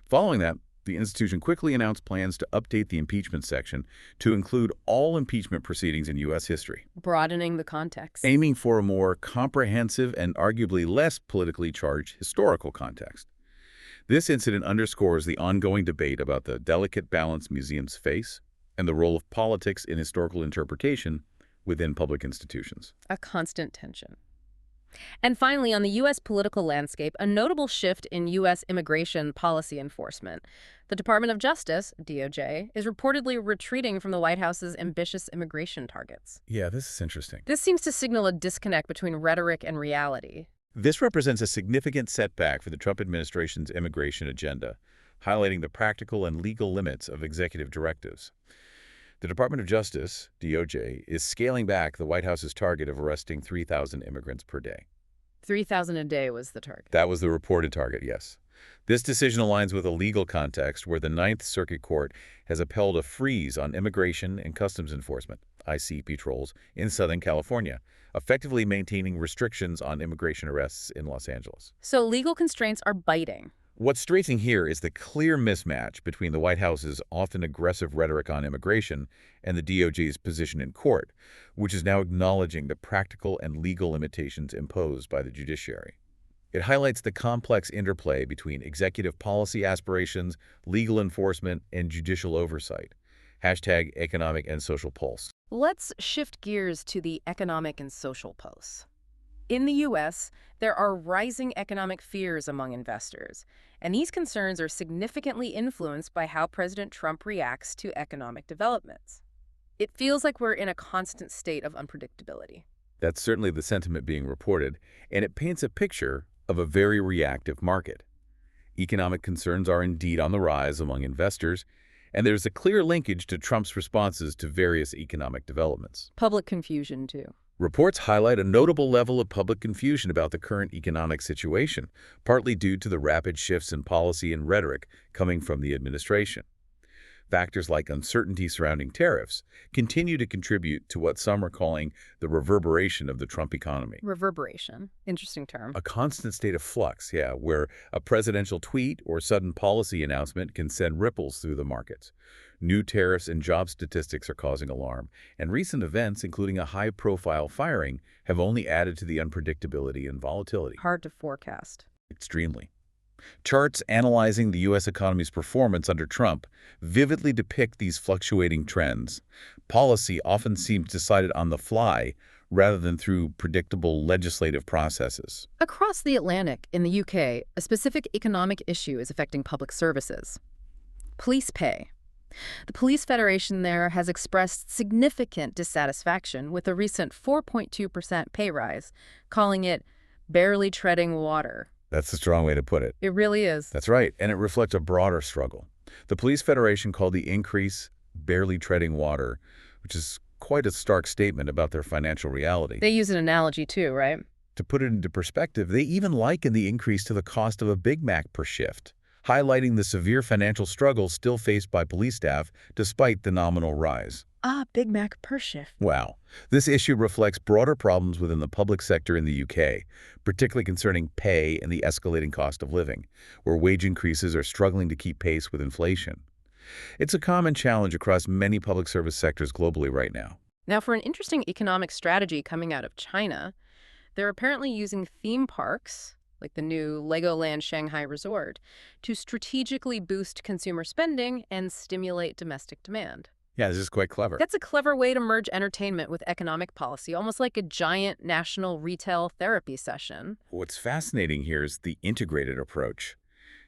Following that, the institution quickly announced plans to update the impeachment section to include all impeachment proceedings in U.S. history, Broadening the context. aiming for a more comprehensive and arguably less politically charged historical context. This incident underscores the ongoing debate about the delicate balance museums face and the role of politics in historical interpretation within public institutions. A constant tension. And finally, on the U.S. political landscape, a notable shift in U.S. immigration policy enforcement. The Department of Justice, DOJ, is reportedly retreating from the White House's ambitious immigration targets. Yeah, this is interesting. This seems to signal a disconnect between rhetoric and reality. This represents a significant setback for the Trump administration's immigration agenda, highlighting the practical and legal limits of executive directives. The Department of Justice, DOJ, is scaling back the White House's target of arresting 3,000 immigrants per day. 3,000 a day was the target. That was the reported target, yes. This decision aligns with a legal context where the Ninth Circuit Court has upheld a freeze on immigration and customs enforcement, IC patrols, in Southern California, effectively maintaining restrictions on immigration arrests in Los Angeles. So legal constraints are biting. What's striking here is the clear mismatch between the White House's often aggressive rhetoric on immigration and the DOJ's position in court, which is now acknowledging the practical and legal limitations imposed by the judiciary. It highlights the complex interplay between executive policy aspirations, legal enforcement, and judicial oversight. Hashtag economic and social pulse. Let's shift gears to the economic and social pulse. In the U.S., there are rising economic fears among investors, and these concerns are significantly influenced by how President Trump reacts to economic developments. It feels like we're in a constant state of unpredictability. That's certainly the sentiment being reported, and it paints a picture of a very reactive market. Economic concerns are indeed on the rise among investors, and there's a clear linkage to Trump's responses to various economic developments. Public confusion, too. Reports highlight a notable level of public confusion about the current economic situation, partly due to the rapid shifts in policy and rhetoric coming from the administration. Factors like uncertainty surrounding tariffs continue to contribute to what some are calling the reverberation of the Trump economy. Reverberation. Interesting term. A constant state of flux, yeah, where a presidential tweet or sudden policy announcement can send ripples through the markets. New tariffs and job statistics are causing alarm, and recent events, including a high-profile firing, have only added to the unpredictability and volatility. Hard to forecast. Extremely. Charts analyzing the U.S. economy's performance under Trump vividly depict these fluctuating trends. Policy often seems decided on the fly rather than through predictable legislative processes. Across the Atlantic, in the UK, a specific economic issue is affecting public services. Police pay. The Police Federation there has expressed significant dissatisfaction with a recent 4.2% pay rise, calling it barely treading water. That's a strong way to put it. It really is. That's right, and it reflects a broader struggle. The Police Federation called the increase barely treading water, which is quite a stark statement about their financial reality. They use an analogy too, right? To put it into perspective, they even liken the increase to the cost of a Big Mac per shift, highlighting the severe financial struggles still faced by police staff despite the nominal rise. Big Mac per shift. Wow. This issue reflects broader problems within the public sector in the UK, particularly concerning pay and the escalating cost of living, where wage increases are struggling to keep pace with inflation. It's a common challenge across many public service sectors globally right now. Now, for an interesting economic strategy coming out of China, they're apparently using theme parks, like the new Legoland Shanghai Resort, to strategically boost consumer spending and stimulate domestic demand. Yeah, this is quite clever. That's a clever way to merge entertainment with economic policy, almost like a giant national retail therapy session. What's fascinating here is the integrated approach.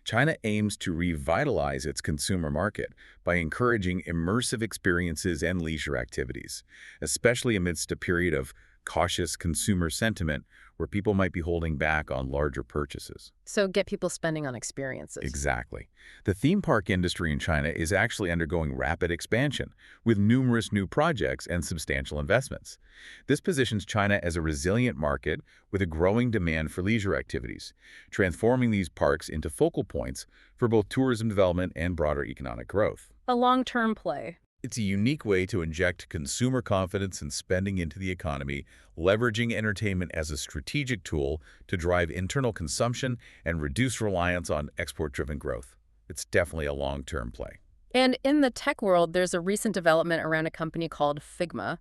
China aims to revitalize its consumer market by encouraging immersive experiences and leisure activities, especially amidst a period of cautious consumer sentiment where people might be holding back on larger purchases. So get people spending on experiences. Exactly. The theme park industry in China is actually undergoing rapid expansion, with numerous new projects and substantial investments. This positions China as a resilient market with a growing demand for leisure activities, transforming these parks into focal points for both tourism development and broader economic growth. A long-term play. It's a unique way to inject consumer confidence and spending into the economy, leveraging entertainment as a strategic tool to drive internal consumption and reduce reliance on export-driven growth. It's definitely a long-term play. And in the tech world, there's a recent development around a company called Figma.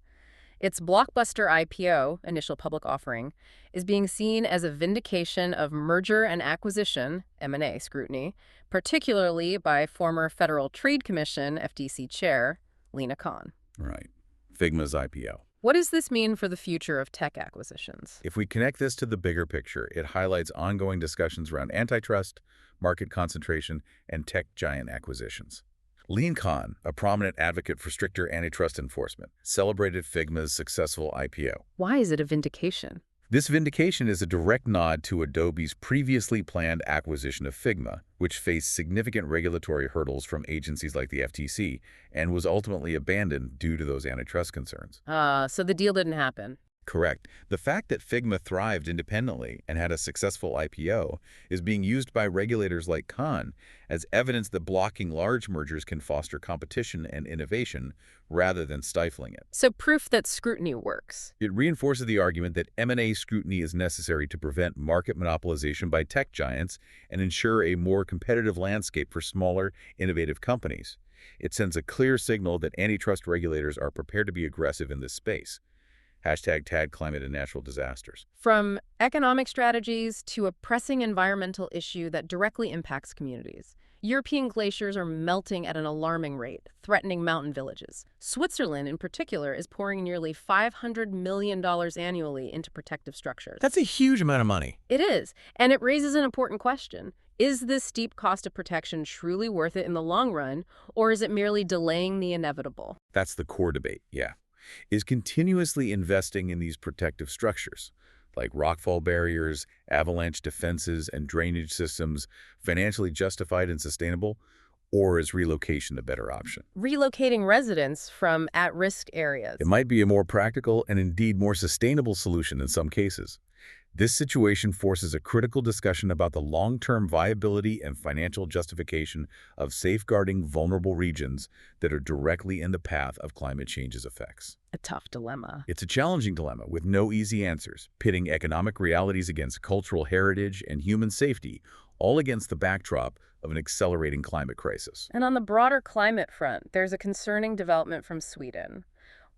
Its blockbuster IPO, initial public offering, is being seen as a vindication of merger and acquisition, M&A scrutiny, particularly by former Federal Trade Commission, FTC chair, Lina Khan. Right. Figma's IPO. What does this mean for the future of tech acquisitions? If we connect this to the bigger picture, it highlights ongoing discussions around antitrust, market concentration, and tech giant acquisitions. Lina Khan, a prominent advocate for stricter antitrust enforcement, celebrated Figma's successful IPO. Why is it a vindication? This vindication is a direct nod to Adobe's previously planned acquisition of Figma, which faced significant regulatory hurdles from agencies like the FTC and was ultimately abandoned due to those antitrust concerns. So the deal didn't happen. Correct. The fact that Figma thrived independently and had a successful IPO is being used by regulators like Khan as evidence that blocking large mergers can foster competition and innovation rather than stifling it. So proof that scrutiny works. It reinforces the argument that M&A scrutiny is necessary to prevent market monopolization by tech giants and ensure a more competitive landscape for smaller, innovative companies. It sends a clear signal that antitrust regulators are prepared to be aggressive in this space. #TAG climate and natural disasters. From economic strategies to a pressing environmental issue that directly impacts communities. European glaciers are melting at an alarming rate, threatening mountain villages. Switzerland, in particular, is pouring nearly $500 million annually into protective structures. That's a huge amount of money. It is, and it raises an important question. Is this steep cost of protection truly worth it in the long run, or is it merely delaying the inevitable? That's the core debate, yeah. Is continuously investing in these protective structures, like rockfall barriers, avalanche defenses, and drainage systems, financially justified and sustainable, or is relocation a better option? Relocating residents from at-risk areas. It might be a more practical and indeed more sustainable solution in some cases. This situation forces a critical discussion about the long-term viability and financial justification of safeguarding vulnerable regions that are directly in the path of climate change's effects. A tough dilemma. It's a challenging dilemma with no easy answers, pitting economic realities against cultural heritage and human safety, all against the backdrop of an accelerating climate crisis. And on the broader climate front, there's a concerning development from Sweden.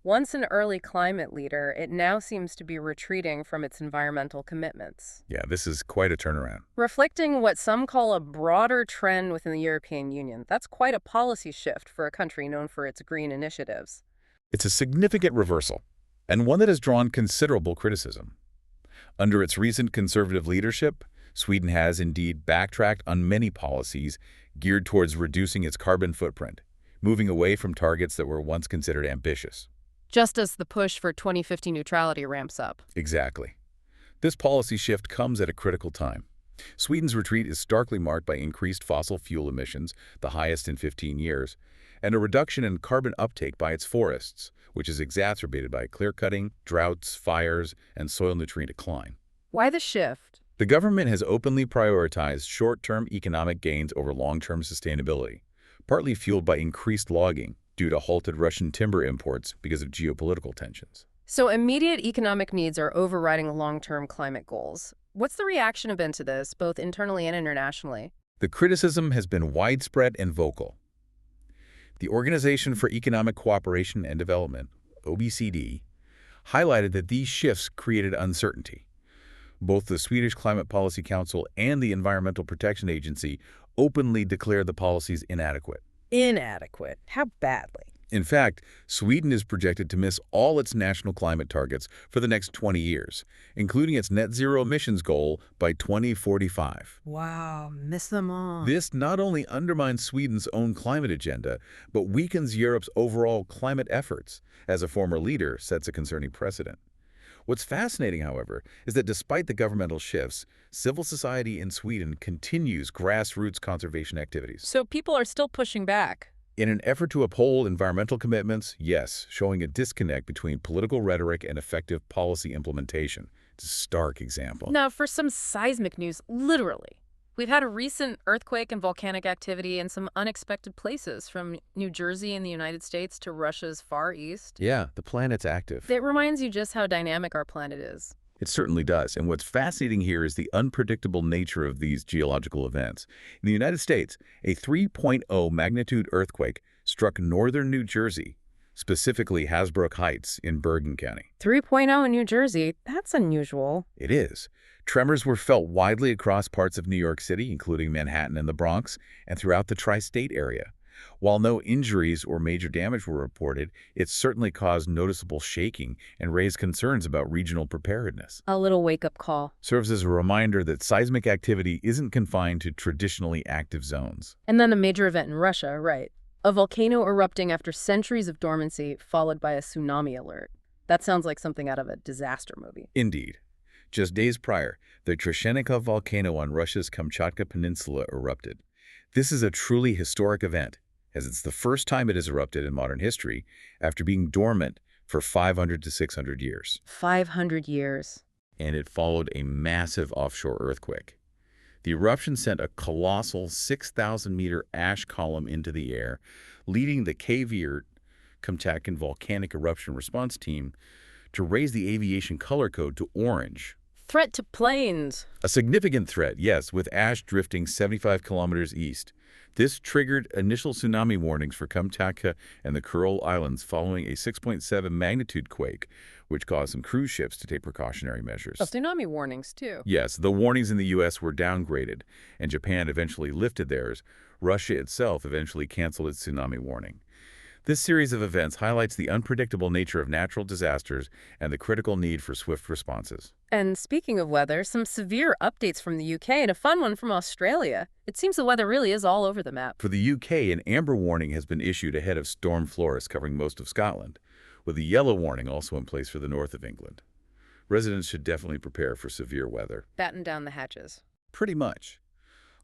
Once an early climate leader, it now seems to be retreating from its environmental commitments. Yeah, this is quite a turnaround. Reflecting what some call a broader trend within the European Union, that's quite a policy shift for a country known for its green initiatives. It's a significant reversal, and one that has drawn considerable criticism. Under its recent conservative leadership, Sweden has indeed backtracked on many policies geared towards reducing its carbon footprint, moving away from targets that were once considered ambitious. Just as the push for 2050 neutrality ramps up. Exactly. This policy shift comes at a critical time. Sweden's retreat is starkly marked by increased fossil fuel emissions, the highest in 15 years, and a reduction in carbon uptake by its forests, which is exacerbated by clear-cutting, droughts, fires, and soil nutrient decline. Why the shift? The government has openly prioritized short-term economic gains over long-term sustainability, partly fueled by increased logging due to halted Russian timber imports because of geopolitical tensions. So immediate economic needs are overriding long-term climate goals. What's the reaction been to this, both internally and internationally? The criticism has been widespread and vocal. The Organization for Economic Cooperation and Development, OECD, highlighted that these shifts created uncertainty. Both the Swedish Climate Policy Council and the Environmental Protection Agency openly declared the policies inadequate. Inadequate. How badly? In fact, Sweden is projected to miss all its national climate targets for the next 20 years, including its net zero emissions goal by 2045. Wow, miss them all. This not only undermines Sweden's own climate agenda, but weakens Europe's overall climate efforts, as a former leader sets a concerning precedent. What's fascinating, however, is that despite the governmental shifts, civil society in Sweden continues grassroots conservation activities. So people are still pushing back. In an effort to uphold environmental commitments, yes, showing a disconnect between political rhetoric and effective policy implementation. It's a stark example. Now, for some seismic news, literally. We've had a recent earthquake and volcanic activity in some unexpected places, from New Jersey in the United States to Russia's Far East. Yeah, the planet's active. It reminds you just how dynamic our planet is. It certainly does. And what's fascinating here is the unpredictable nature of these geological events. In the United States, a 3.0 magnitude earthquake struck northern New Jersey, specifically Hasbrouck Heights in Bergen County. 3.0 in New Jersey, that's unusual. It is. Tremors were felt widely across parts of New York City, including Manhattan and the Bronx, and throughout the tri-state area. While no injuries or major damage were reported, it certainly caused noticeable shaking and raised concerns about regional preparedness. A little wake-up call. Serves as a reminder that seismic activity isn't confined to traditionally active zones. And then the major event in Russia, right. A volcano erupting after centuries of dormancy, followed by a tsunami alert. That sounds like something out of a disaster movie. Indeed. Just days prior, the Treshchenikov volcano on Russia's Kamchatka Peninsula erupted. This is a truly historic event, as it's the first time it has erupted in modern history after being dormant for 500 to 600 years. 500 years. And it followed a massive offshore earthquake. The eruption sent a colossal 6,000-meter ash column into the air, leading the KVERT, Kamchatkan Volcanic Eruption Response Team, to raise the aviation color code to orange. Threat to planes. A significant threat, yes, with ash drifting 75 kilometers east. This triggered initial tsunami warnings for Kamchatka and the Kuril Islands following a 6.7 magnitude quake, which caused some cruise ships to take precautionary measures. Oh, tsunami warnings, too. Yes, the warnings in the U.S. were downgraded, and Japan eventually lifted theirs. Russia itself eventually canceled its tsunami warning. This series of events highlights the unpredictable nature of natural disasters and the critical need for swift responses. And speaking of weather, some severe updates from the UK and a fun one from Australia. It seems the weather really is all over the map. For the UK, an amber warning has been issued ahead of Storm Florence covering most of Scotland, with a yellow warning also in place for the north of England. Residents should definitely prepare for severe weather. Batten down the hatches. Pretty much.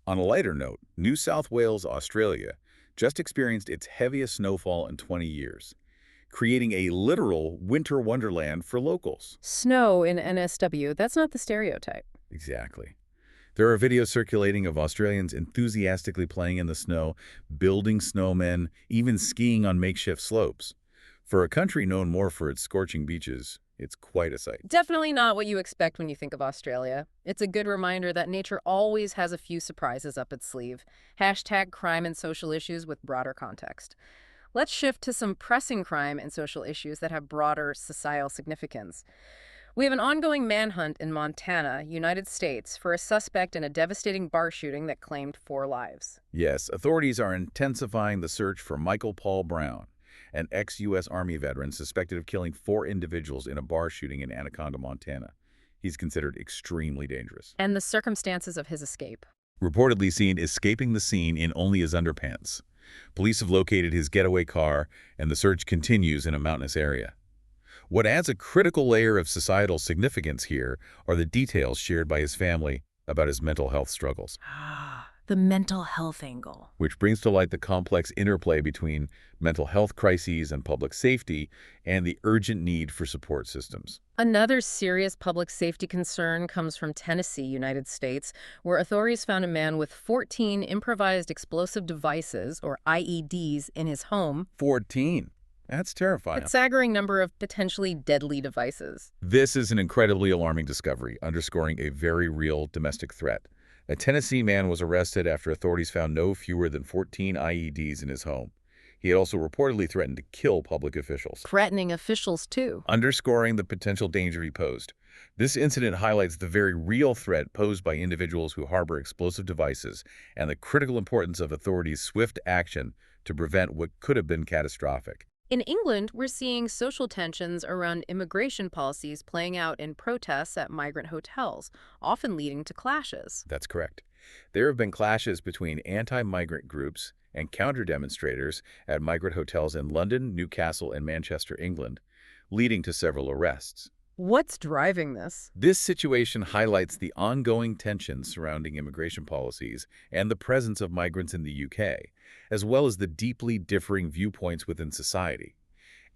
On a lighter note, New South Wales, Australia, just experienced its heaviest snowfall in 20 years, creating a literal winter wonderland for locals. Snow in NSW, that's not the stereotype. Exactly. There are videos circulating of Australians enthusiastically playing in the snow, building snowmen, even skiing on makeshift slopes. For a country known more for its scorching beaches, it's quite a sight. Definitely not what you expect when you think of Australia. It's a good reminder that nature always has a few surprises up its sleeve. Hashtag crime and social issues with broader context. Let's shift to some pressing crime and social issues that have broader societal significance. We have an ongoing manhunt in Montana, United States, for a suspect in a devastating bar shooting that claimed 4 lives. Yes, authorities are intensifying the search for Michael Paul Brown, an ex-U.S. Army veteran suspected of killing 4 individuals in a bar shooting in Anaconda, Montana. He's considered extremely dangerous. And the circumstances of his escape. Reportedly seen escaping the scene in only his underpants. Police have located his getaway car, and the search continues in a mountainous area. What adds a critical layer of societal significance here are the details shared by his family about his mental health struggles. The mental health angle. Which brings to light the complex interplay between mental health crises and public safety and the urgent need for support systems. Another serious public safety concern comes from Tennessee, United States, where authorities found a man with 14 improvised explosive devices, or IEDs, in his home. 14. That's terrifying. A staggering number of potentially deadly devices. This is an incredibly alarming discovery, underscoring a very real domestic threat. A Tennessee man was arrested after authorities found no fewer than 14 IEDs in his home. He had also reportedly threatened to kill public officials, Threatening officials, too. underscoring the potential danger he posed. This incident highlights the very real threat posed by individuals who harbor explosive devices and the critical importance of authorities' swift action to prevent what could have been catastrophic. In England, we're seeing social tensions around immigration policies playing out in protests at migrant hotels, often leading to clashes. That's correct. There have been clashes between anti-migrant groups and counter-demonstrators at migrant hotels in London, Newcastle, and Manchester, England, leading to several arrests. What's driving this? This situation highlights the ongoing tensions surrounding immigration policies and the presence of migrants in the UK, as well as the deeply differing viewpoints within society.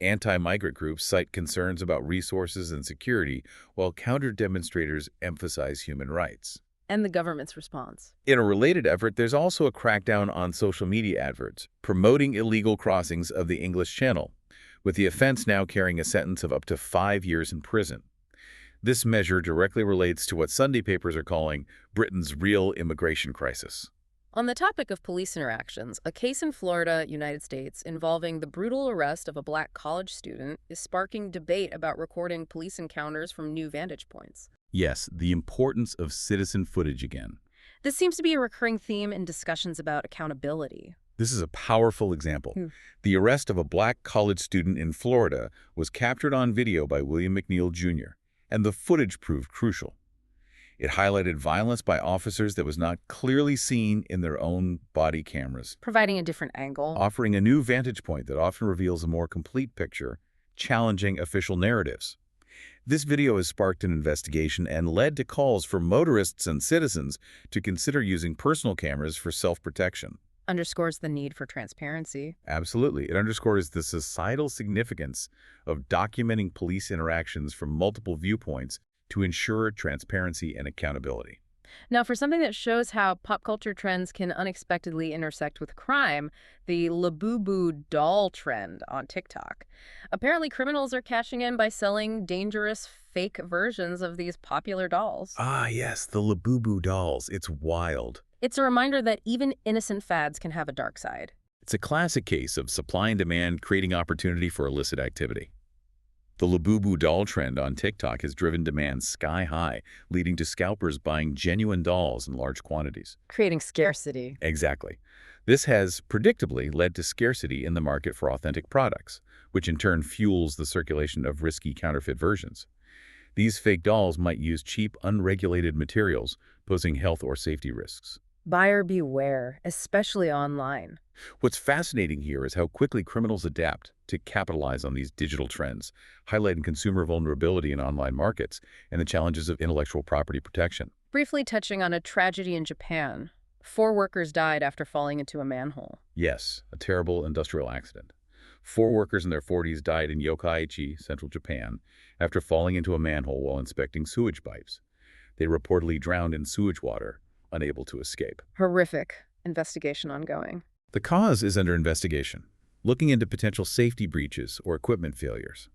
Anti-migrant groups cite concerns about resources and security, while counter-demonstrators emphasize human rights. And the government's response. In a related effort, there's also a crackdown on social media adverts, promoting illegal crossings of the English Channel, with the offense now carrying a sentence of up to 5 years in prison. This measure directly relates to what Sunday papers are calling Britain's real immigration crisis. On the topic of police interactions, a case in Florida, United States, involving the brutal arrest of a black college student is sparking debate about recording police encounters from new vantage points. Yes, the importance of citizen footage again. This seems to be a recurring theme in discussions about accountability. This is a powerful example. The arrest of a black college student in Florida was captured on video by William McNeil Jr., and the footage proved crucial. It highlighted violence by officers that was not clearly seen in their own body cameras, Providing a different angle. offering a new vantage point that often reveals a more complete picture, challenging official narratives. This video has sparked an investigation and led to calls for motorists and citizens to consider using personal cameras for self-protection. Underscores the need for transparency. Absolutely. It underscores the societal significance of documenting police interactions from multiple viewpoints to ensure transparency and accountability. Now, for something that shows how pop culture trends can unexpectedly intersect with crime, the Labubu doll trend on TikTok. Apparently, criminals are cashing in by selling dangerous fake versions of these popular dolls. Ah, yes, the Labubu dolls. It's wild. It's a reminder that even innocent fads can have a dark side. It's a classic case of supply and demand creating opportunity for illicit activity. The Labubu doll trend on TikTok has driven demand sky high, leading to scalpers buying genuine dolls in large quantities. Creating scarcity. Exactly. This has, predictably, led to scarcity in the market for authentic products, which in turn fuels the circulation of risky counterfeit versions. These fake dolls might use cheap, unregulated materials, posing health or safety risks. Buyer beware, especially online. What's fascinating here is how quickly criminals adapt to capitalize on these digital trends, highlighting consumer vulnerability in online markets and the challenges of intellectual property protection. Briefly touching on a tragedy in Japan. 4 workers died after falling into a manhole. Yes, a terrible industrial accident. 4 workers in their 40s died in Yokkaichi, central Japan, after falling into a manhole while inspecting sewage pipes. They reportedly drowned in sewage water, unable to escape. Horrific. Investigation ongoing. The cause is under investigation, looking into potential safety breaches or equipment failures.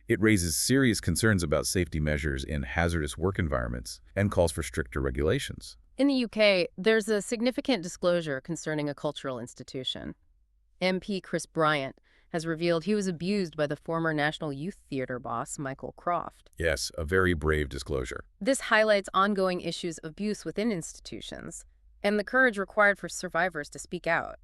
It raises serious concerns about safety measures in hazardous work environments and calls for stricter regulations. In the UK, there's a significant disclosure concerning a cultural institution. MP Chris Bryant has revealed he was abused by the former National Youth Theatre boss, Michael Croft. Yes, a very brave disclosure. This highlights ongoing issues of abuse within institutions and the courage required for survivors to speak out.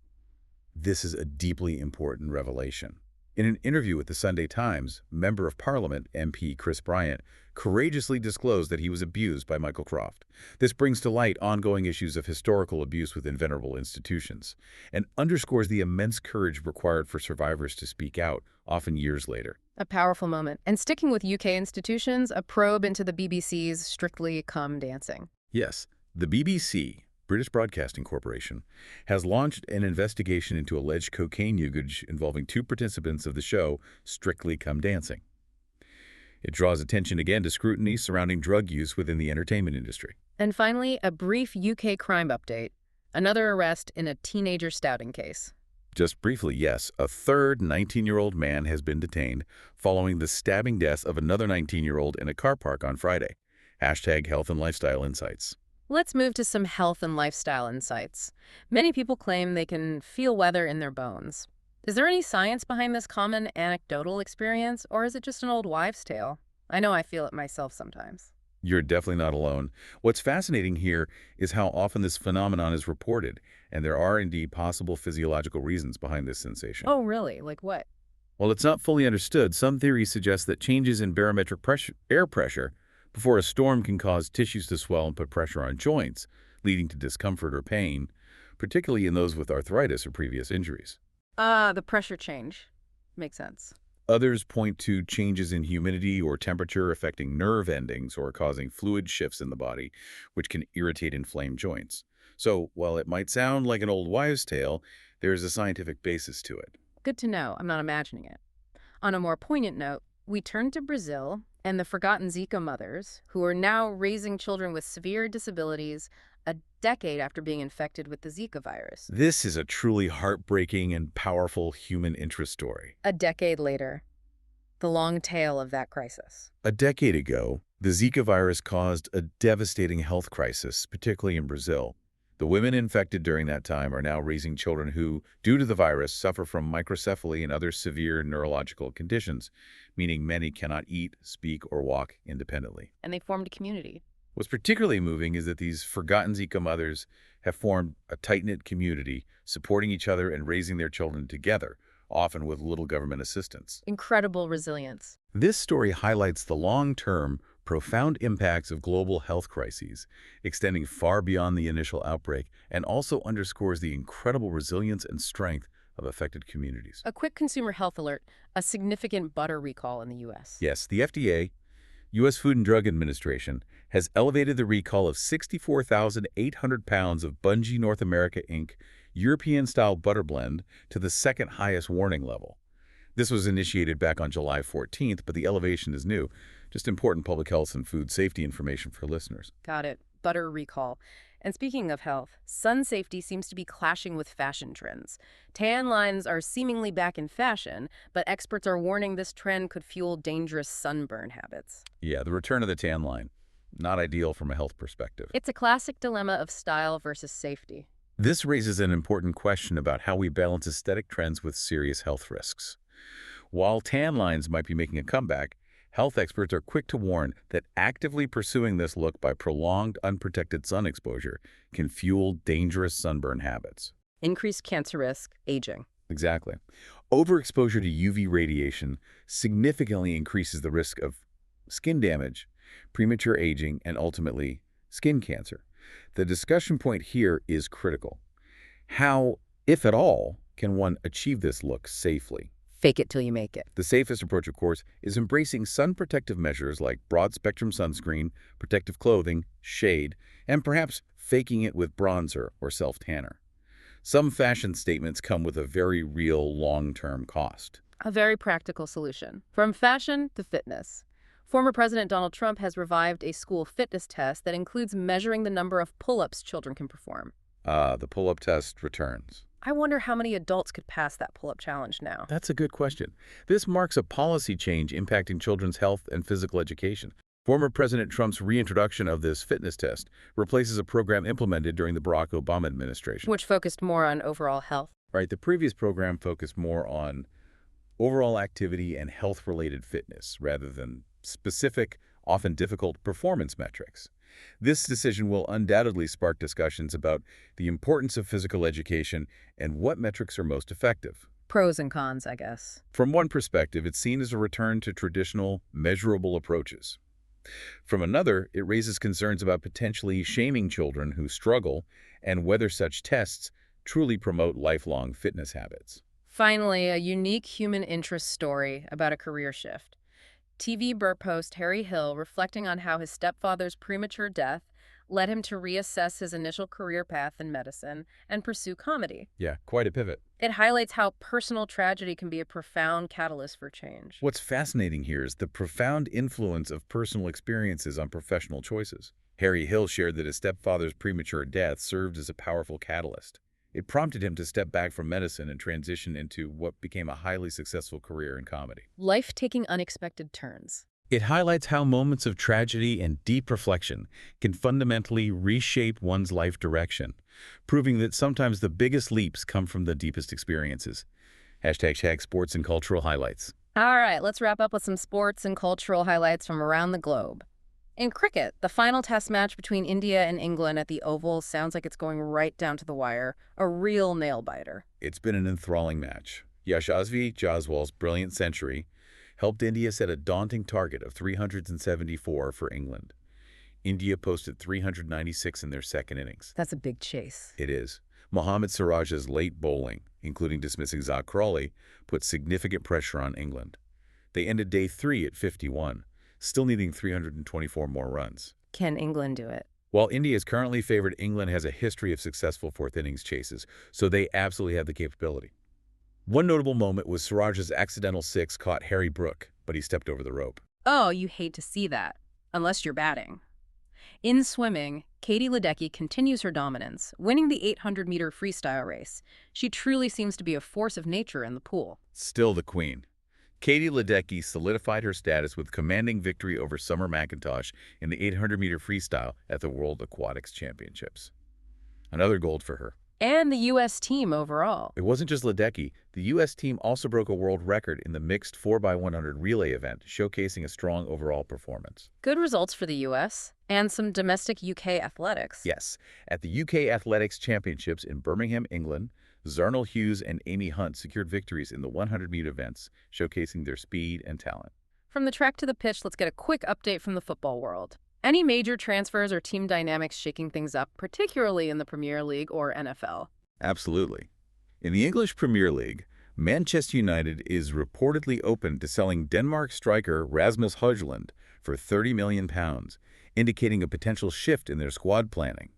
This is a deeply important revelation. In an interview with the Sunday Times, Member of Parliament MP Chris Bryant courageously disclosed that he was abused by Michael Croft. This brings to light ongoing issues of historical abuse within venerable institutions and underscores the immense courage required for survivors to speak out, often years later. A powerful moment. And sticking with UK institutions, a probe into the BBC's Strictly Come Dancing. Yes, the BBC, British Broadcasting Corporation, has launched an investigation into alleged cocaine usage involving 2 participants of the show Strictly Come Dancing. It draws attention again to scrutiny surrounding drug use within the entertainment industry. And finally, a brief UK crime update. Another arrest in a teenager stouting case. Just briefly, yes, a third 19-year-old man has been detained following the stabbing death of another 19-year-old in a car park on Friday. Hashtag Health and Lifestyle Insights. Let's move to some health and lifestyle insights. Many people claim they can feel weather in their bones. Is there any science behind this common anecdotal experience, or is it just an old wives' tale? I know I feel it myself sometimes. You're definitely not alone. What's fascinating here is how often this phenomenon is reported, and there are indeed possible physiological reasons behind this sensation. Oh, really? Like what? While it's not fully understood, some theories suggest that changes in barometric air pressure before a storm can cause tissues to swell and put pressure on joints, leading to discomfort or pain, particularly in those with arthritis or previous injuries. The pressure change. Makes sense. Others point to changes in humidity or temperature affecting nerve endings or causing fluid shifts in the body, which can irritate inflamed joints. So, while it might sound like an old wives' tale, there is a scientific basis to it. Good to know. I'm not imagining it. On a more poignant note, we turn to Brazil and the forgotten Zika mothers, who are now raising children with severe disabilities a decade after being infected with the Zika virus. This is a truly heartbreaking and powerful human interest story. A decade later, the long tail of that crisis. A decade ago, the Zika virus caused a devastating health crisis, particularly in Brazil. The women infected during that time are now raising children who, due to the virus, suffer from microcephaly and other severe neurological conditions, meaning many cannot eat, speak, or walk independently. And they formed a community. What's particularly moving is that these forgotten Zika mothers have formed a tight-knit community, supporting each other and raising their children together, often with little government assistance. Incredible resilience. This story highlights the long-term, profound impacts of global health crises, extending far beyond the initial outbreak, and also underscores the incredible resilience and strength of affected communities. A quick consumer health alert, a significant butter recall in the U.S. Yes, the FDA, U.S. Food and Drug Administration, has elevated the recall of 64,800 pounds of Bunge North America Inc. European-style butter blend to the second highest warning level. This was initiated back on July 14th, but the elevation is new. Just important public health and food safety information for listeners. Got it. Butter recall. And speaking of health, sun safety seems to be clashing with fashion trends. Tan lines are seemingly back in fashion, but experts are warning this trend could fuel dangerous sunburn habits. Yeah, the return of the tan line. Not ideal from a health perspective. It's a classic dilemma of style versus safety. This raises an important question about how we balance aesthetic trends with serious health risks. While tan lines might be making a comeback, health experts are quick to warn that actively pursuing this look by prolonged, unprotected sun exposure can fuel dangerous sunburn habits. Increased cancer risk, aging. Exactly. Overexposure to UV radiation significantly increases the risk of skin damage, premature aging, and ultimately skin cancer. The discussion point here is critical. How, if at all, can one achieve this look safely? Fake it till you make it. The safest approach, of course, is embracing sun protective measures like broad-spectrum sunscreen, protective clothing, shade, and perhaps faking it with bronzer or self-tanner. Some fashion statements come with a very real long-term cost. A very practical solution. From fashion to fitness. Former President Donald Trump has revived a school fitness test that includes measuring the number of pull-ups children can perform. The pull-up test returns. I wonder how many adults could pass that pull-up challenge now. That's a good question. This marks a policy change impacting children's health and physical education. Former President Trump's reintroduction of this fitness test replaces a program implemented during the Barack Obama administration. Which focused more on overall health. Right, the previous program focused more on overall activity and health-related fitness rather than specific, often difficult performance metrics. This decision will undoubtedly spark discussions about the importance of physical education and what metrics are most effective. Pros and cons, I guess. From one perspective, it's seen as a return to traditional, measurable approaches. From another, it raises concerns about potentially shaming children who struggle and whether such tests truly promote lifelong fitness habits. Finally, a unique human interest story about a career shift. TV Burp host Harry Hill reflecting on how his stepfather's premature death led him to reassess his initial career path in medicine and pursue comedy. Yeah, quite a pivot. It highlights how personal tragedy can be a profound catalyst for change. What's fascinating here is the profound influence of personal experiences on professional choices. Harry Hill shared that his stepfather's premature death served as a powerful catalyst. It prompted him to step back from medicine and transition into what became a highly successful career in comedy. Life taking unexpected turns. It highlights how moments of tragedy and deep reflection can fundamentally reshape one's life direction, proving that sometimes the biggest leaps come from the deepest experiences. Hashtag sports and cultural highlights. All right, let's wrap up with some sports and cultural highlights from around the globe. In cricket, the final test match between India and England at the Oval sounds like it's going right down to the wire, a real nail-biter. It's been an enthralling match. Yashasvi Jaiswal's brilliant century helped India set a daunting target of 374 for England. India posted 396 in their second innings. That's a big chase. It is. Mohammad Siraj's late bowling, including dismissing Zach Crawley, put significant pressure on England. They ended day 3 at 51, still needing 324 more runs. Can England do it? While India is currently favored, England has a history of successful fourth innings chases, so they absolutely have the capability. One notable moment was Siraj's accidental six caught Harry Brook, but he stepped over the rope. Oh, you hate to see that, unless you're batting. In swimming, Katie Ledecky continues her dominance, winning the 800-meter freestyle race. She truly seems to be a force of nature in the pool. Still the queen. Katie Ledecky solidified her status with commanding victory over Summer McIntosh in the 800-meter freestyle at the World Aquatics Championships. Another gold for her. And the U.S. team overall. It wasn't just Ledecky. The U.S. team also broke a world record in the mixed 4x100 relay event, showcasing a strong overall performance. Good results for the U.S. and some domestic UK athletics. Yes. At the UK Athletics Championships in Birmingham, England, Zarnell Hughes and Amy Hunt secured victories in the 100-meter events, showcasing their speed and talent. From the track to the pitch, let's get a quick update from the football world. Any major transfers or team dynamics shaking things up, particularly in the Premier League or NFL? Absolutely. In the English Premier League, Manchester United is reportedly open to selling Denmark striker Rasmus Højlund for £30 million, indicating a potential shift in their squad planning.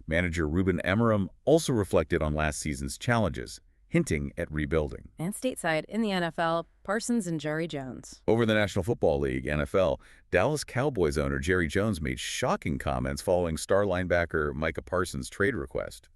Manager Ruben Amorim also reflected on last season's challenges, hinting at rebuilding. And stateside, in the NFL, Parsons and Jerry Jones. Over the National Football League, NFL, Dallas Cowboys owner Jerry Jones made shocking comments following star linebacker Micah Parsons' trade request.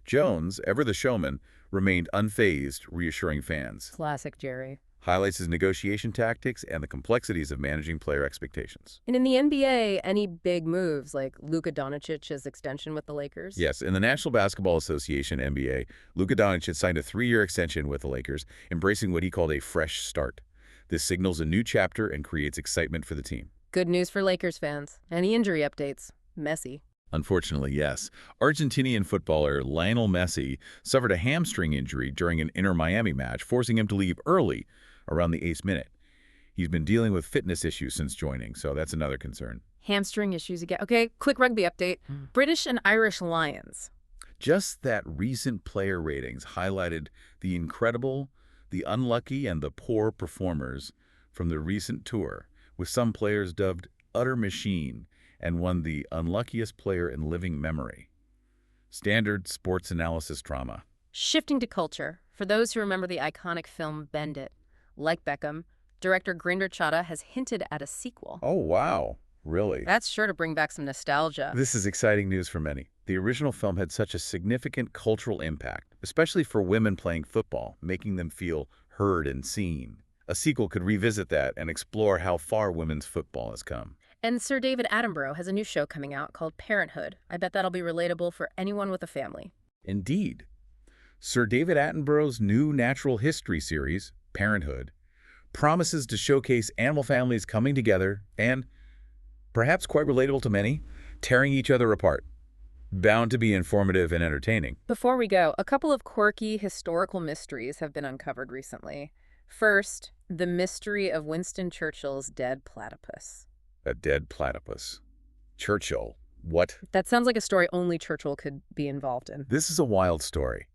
Jones, ever the showman, remained unfazed, reassuring fans. Classic Jerry. Highlights his negotiation tactics and the complexities of managing player expectations. And in the NBA, any big moves like Luka Doncic's extension with the Lakers? Yes, in the National Basketball Association, NBA, Luka Doncic signed a 3-year extension with the Lakers, embracing what he called a fresh start. This signals a new chapter and creates excitement for the team. Good news for Lakers fans. Any injury updates? Messy. Unfortunately, yes. Argentinian footballer Lionel Messi suffered a hamstring injury during an Inter Miami match, forcing him to leave early around the 8th minute. He's been dealing with fitness issues since joining, so that's another concern. Hamstring issues again. Okay, quick rugby update. British and Irish Lions. Just that recent player ratings highlighted the incredible, the unlucky, and the poor performers from the recent tour, with some players dubbed utter machine and one the unluckiest player in living memory. Standard sports analysis drama. Shifting to culture, for those who remember the iconic film Bend It, like Beckham, director Grinder Chadha has hinted at a sequel. Oh, wow. Really? That's sure to bring back some nostalgia. This is exciting news for many. The original film had such a significant cultural impact, especially for women playing football, making them feel heard and seen. A sequel could revisit that and explore how far women's football has come. And Sir David Attenborough has a new show coming out called Parenthood. I bet that'll be relatable for anyone with a family. Indeed. Sir David Attenborough's new natural history series, Parenthood, promises to showcase animal families coming together and, perhaps quite relatable to many, tearing each other apart. Bound to be informative and entertaining. Before we go, a couple of quirky historical mysteries have been uncovered recently. First, the mystery of Winston Churchill's dead platypus. A dead platypus. Churchill. What? That sounds like a story only Churchill could be involved in. This is a wild story.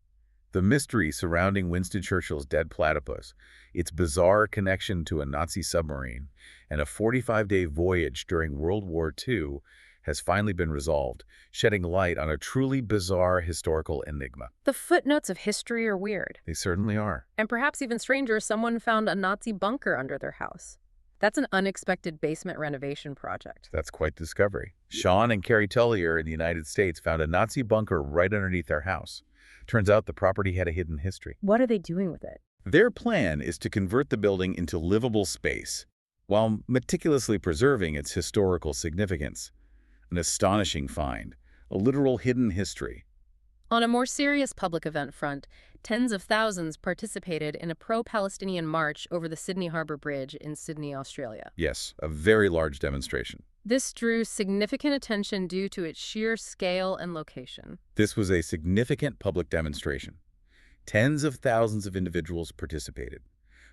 The mystery surrounding Winston Churchill's dead platypus, its bizarre connection to a Nazi submarine, and a 45-day voyage during World War II has finally been resolved, shedding light on a truly bizarre historical enigma. The footnotes of history are weird. They certainly are. And perhaps even stranger, someone found a Nazi bunker under their house. That's an unexpected basement renovation project. That's quite the discovery. Sean and Carrie Tullier in the United States found a Nazi bunker right underneath their house. Turns out the property had a hidden history. What are they doing with it? Their plan is to convert the building into livable space, while meticulously preserving its historical significance. An astonishing find, a literal hidden history. On a more serious public event front, tens of thousands participated in a pro-Palestinian march over the Sydney Harbour Bridge in Sydney, Australia. Yes, a very large demonstration. This drew significant attention due to its sheer scale and location. This was a significant public demonstration. Tens of thousands of individuals participated.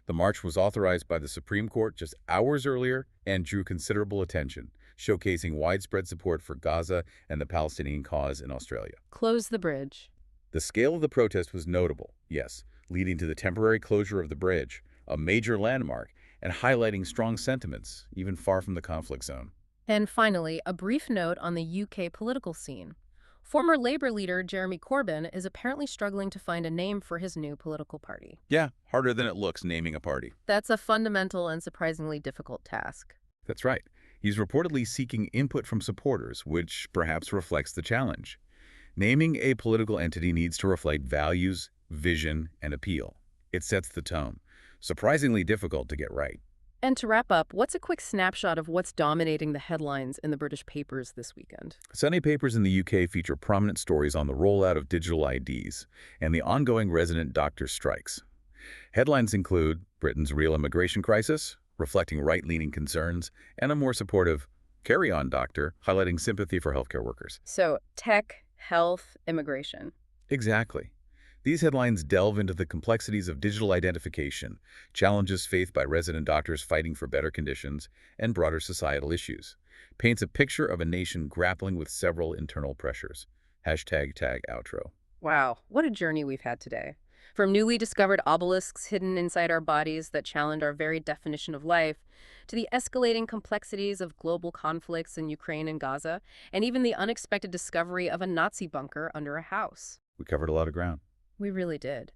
The march was authorized by the Supreme Court just hours earlier and drew considerable attention, showcasing widespread support for Gaza and the Palestinian cause in Australia. Close the bridge. The scale of the protest was notable, yes, leading to the temporary closure of the bridge, a major landmark, and highlighting strong sentiments, even far from the conflict zone. And finally, a brief note on the UK political scene. Former Labour leader Jeremy Corbyn is apparently struggling to find a name for his new political party. Yeah, harder than it looks naming a party. That's a fundamental and surprisingly difficult task. That's right. He's reportedly seeking input from supporters, which perhaps reflects the challenge. Naming a political entity needs to reflect values, vision, and appeal. It sets the tone. Surprisingly difficult to get right. And to wrap up, what's a quick snapshot of what's dominating the headlines in the British papers this weekend? Sunday papers in the UK feature prominent stories on the rollout of digital IDs and the ongoing resident doctor strikes. Headlines include Britain's real immigration crisis, reflecting right-leaning concerns, and a more supportive Carry On Doctor, highlighting sympathy for healthcare workers. So, tech, health, immigration. Exactly. These headlines delve into the complexities of digital identification, challenges faced by resident doctors fighting for better conditions, and broader societal issues. Paints a picture of a nation grappling with several internal pressures. #tag outro. Wow, what a journey we've had today. From newly discovered obelisks hidden inside our bodies that challenge our very definition of life, to the escalating complexities of global conflicts in Ukraine and Gaza, and even the unexpected discovery of a Nazi bunker under a house. We covered a lot of ground. We really did.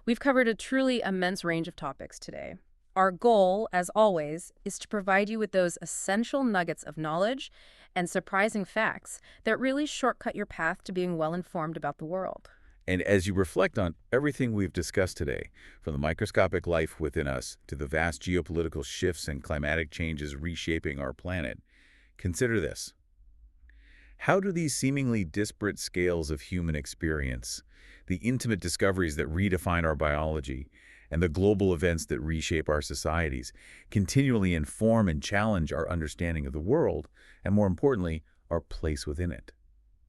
We've covered a truly immense range of topics today. Our goal, as always, is to provide you with those essential nuggets of knowledge and surprising facts that really shortcut your path to being well-informed about the world. And as you reflect on everything we've discussed today, from the microscopic life within us to the vast geopolitical shifts and climatic changes reshaping our planet, consider this. How do these seemingly disparate scales of human experience, the intimate discoveries that redefine our biology, and the global events that reshape our societies, continually inform and challenge our understanding of the world, and more importantly, our place within it?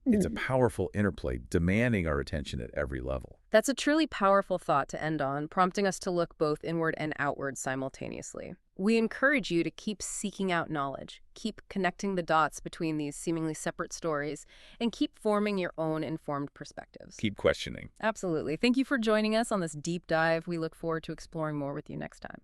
It's a powerful interplay, demanding our attention at every level. That's a truly powerful thought to end on, prompting us to look both inward and outward simultaneously. We encourage you to keep seeking out knowledge, keep connecting the dots between these seemingly separate stories, and keep forming your own informed perspectives. Keep questioning. Absolutely. Thank you for joining us on this deep dive. We look forward to exploring more with you next time.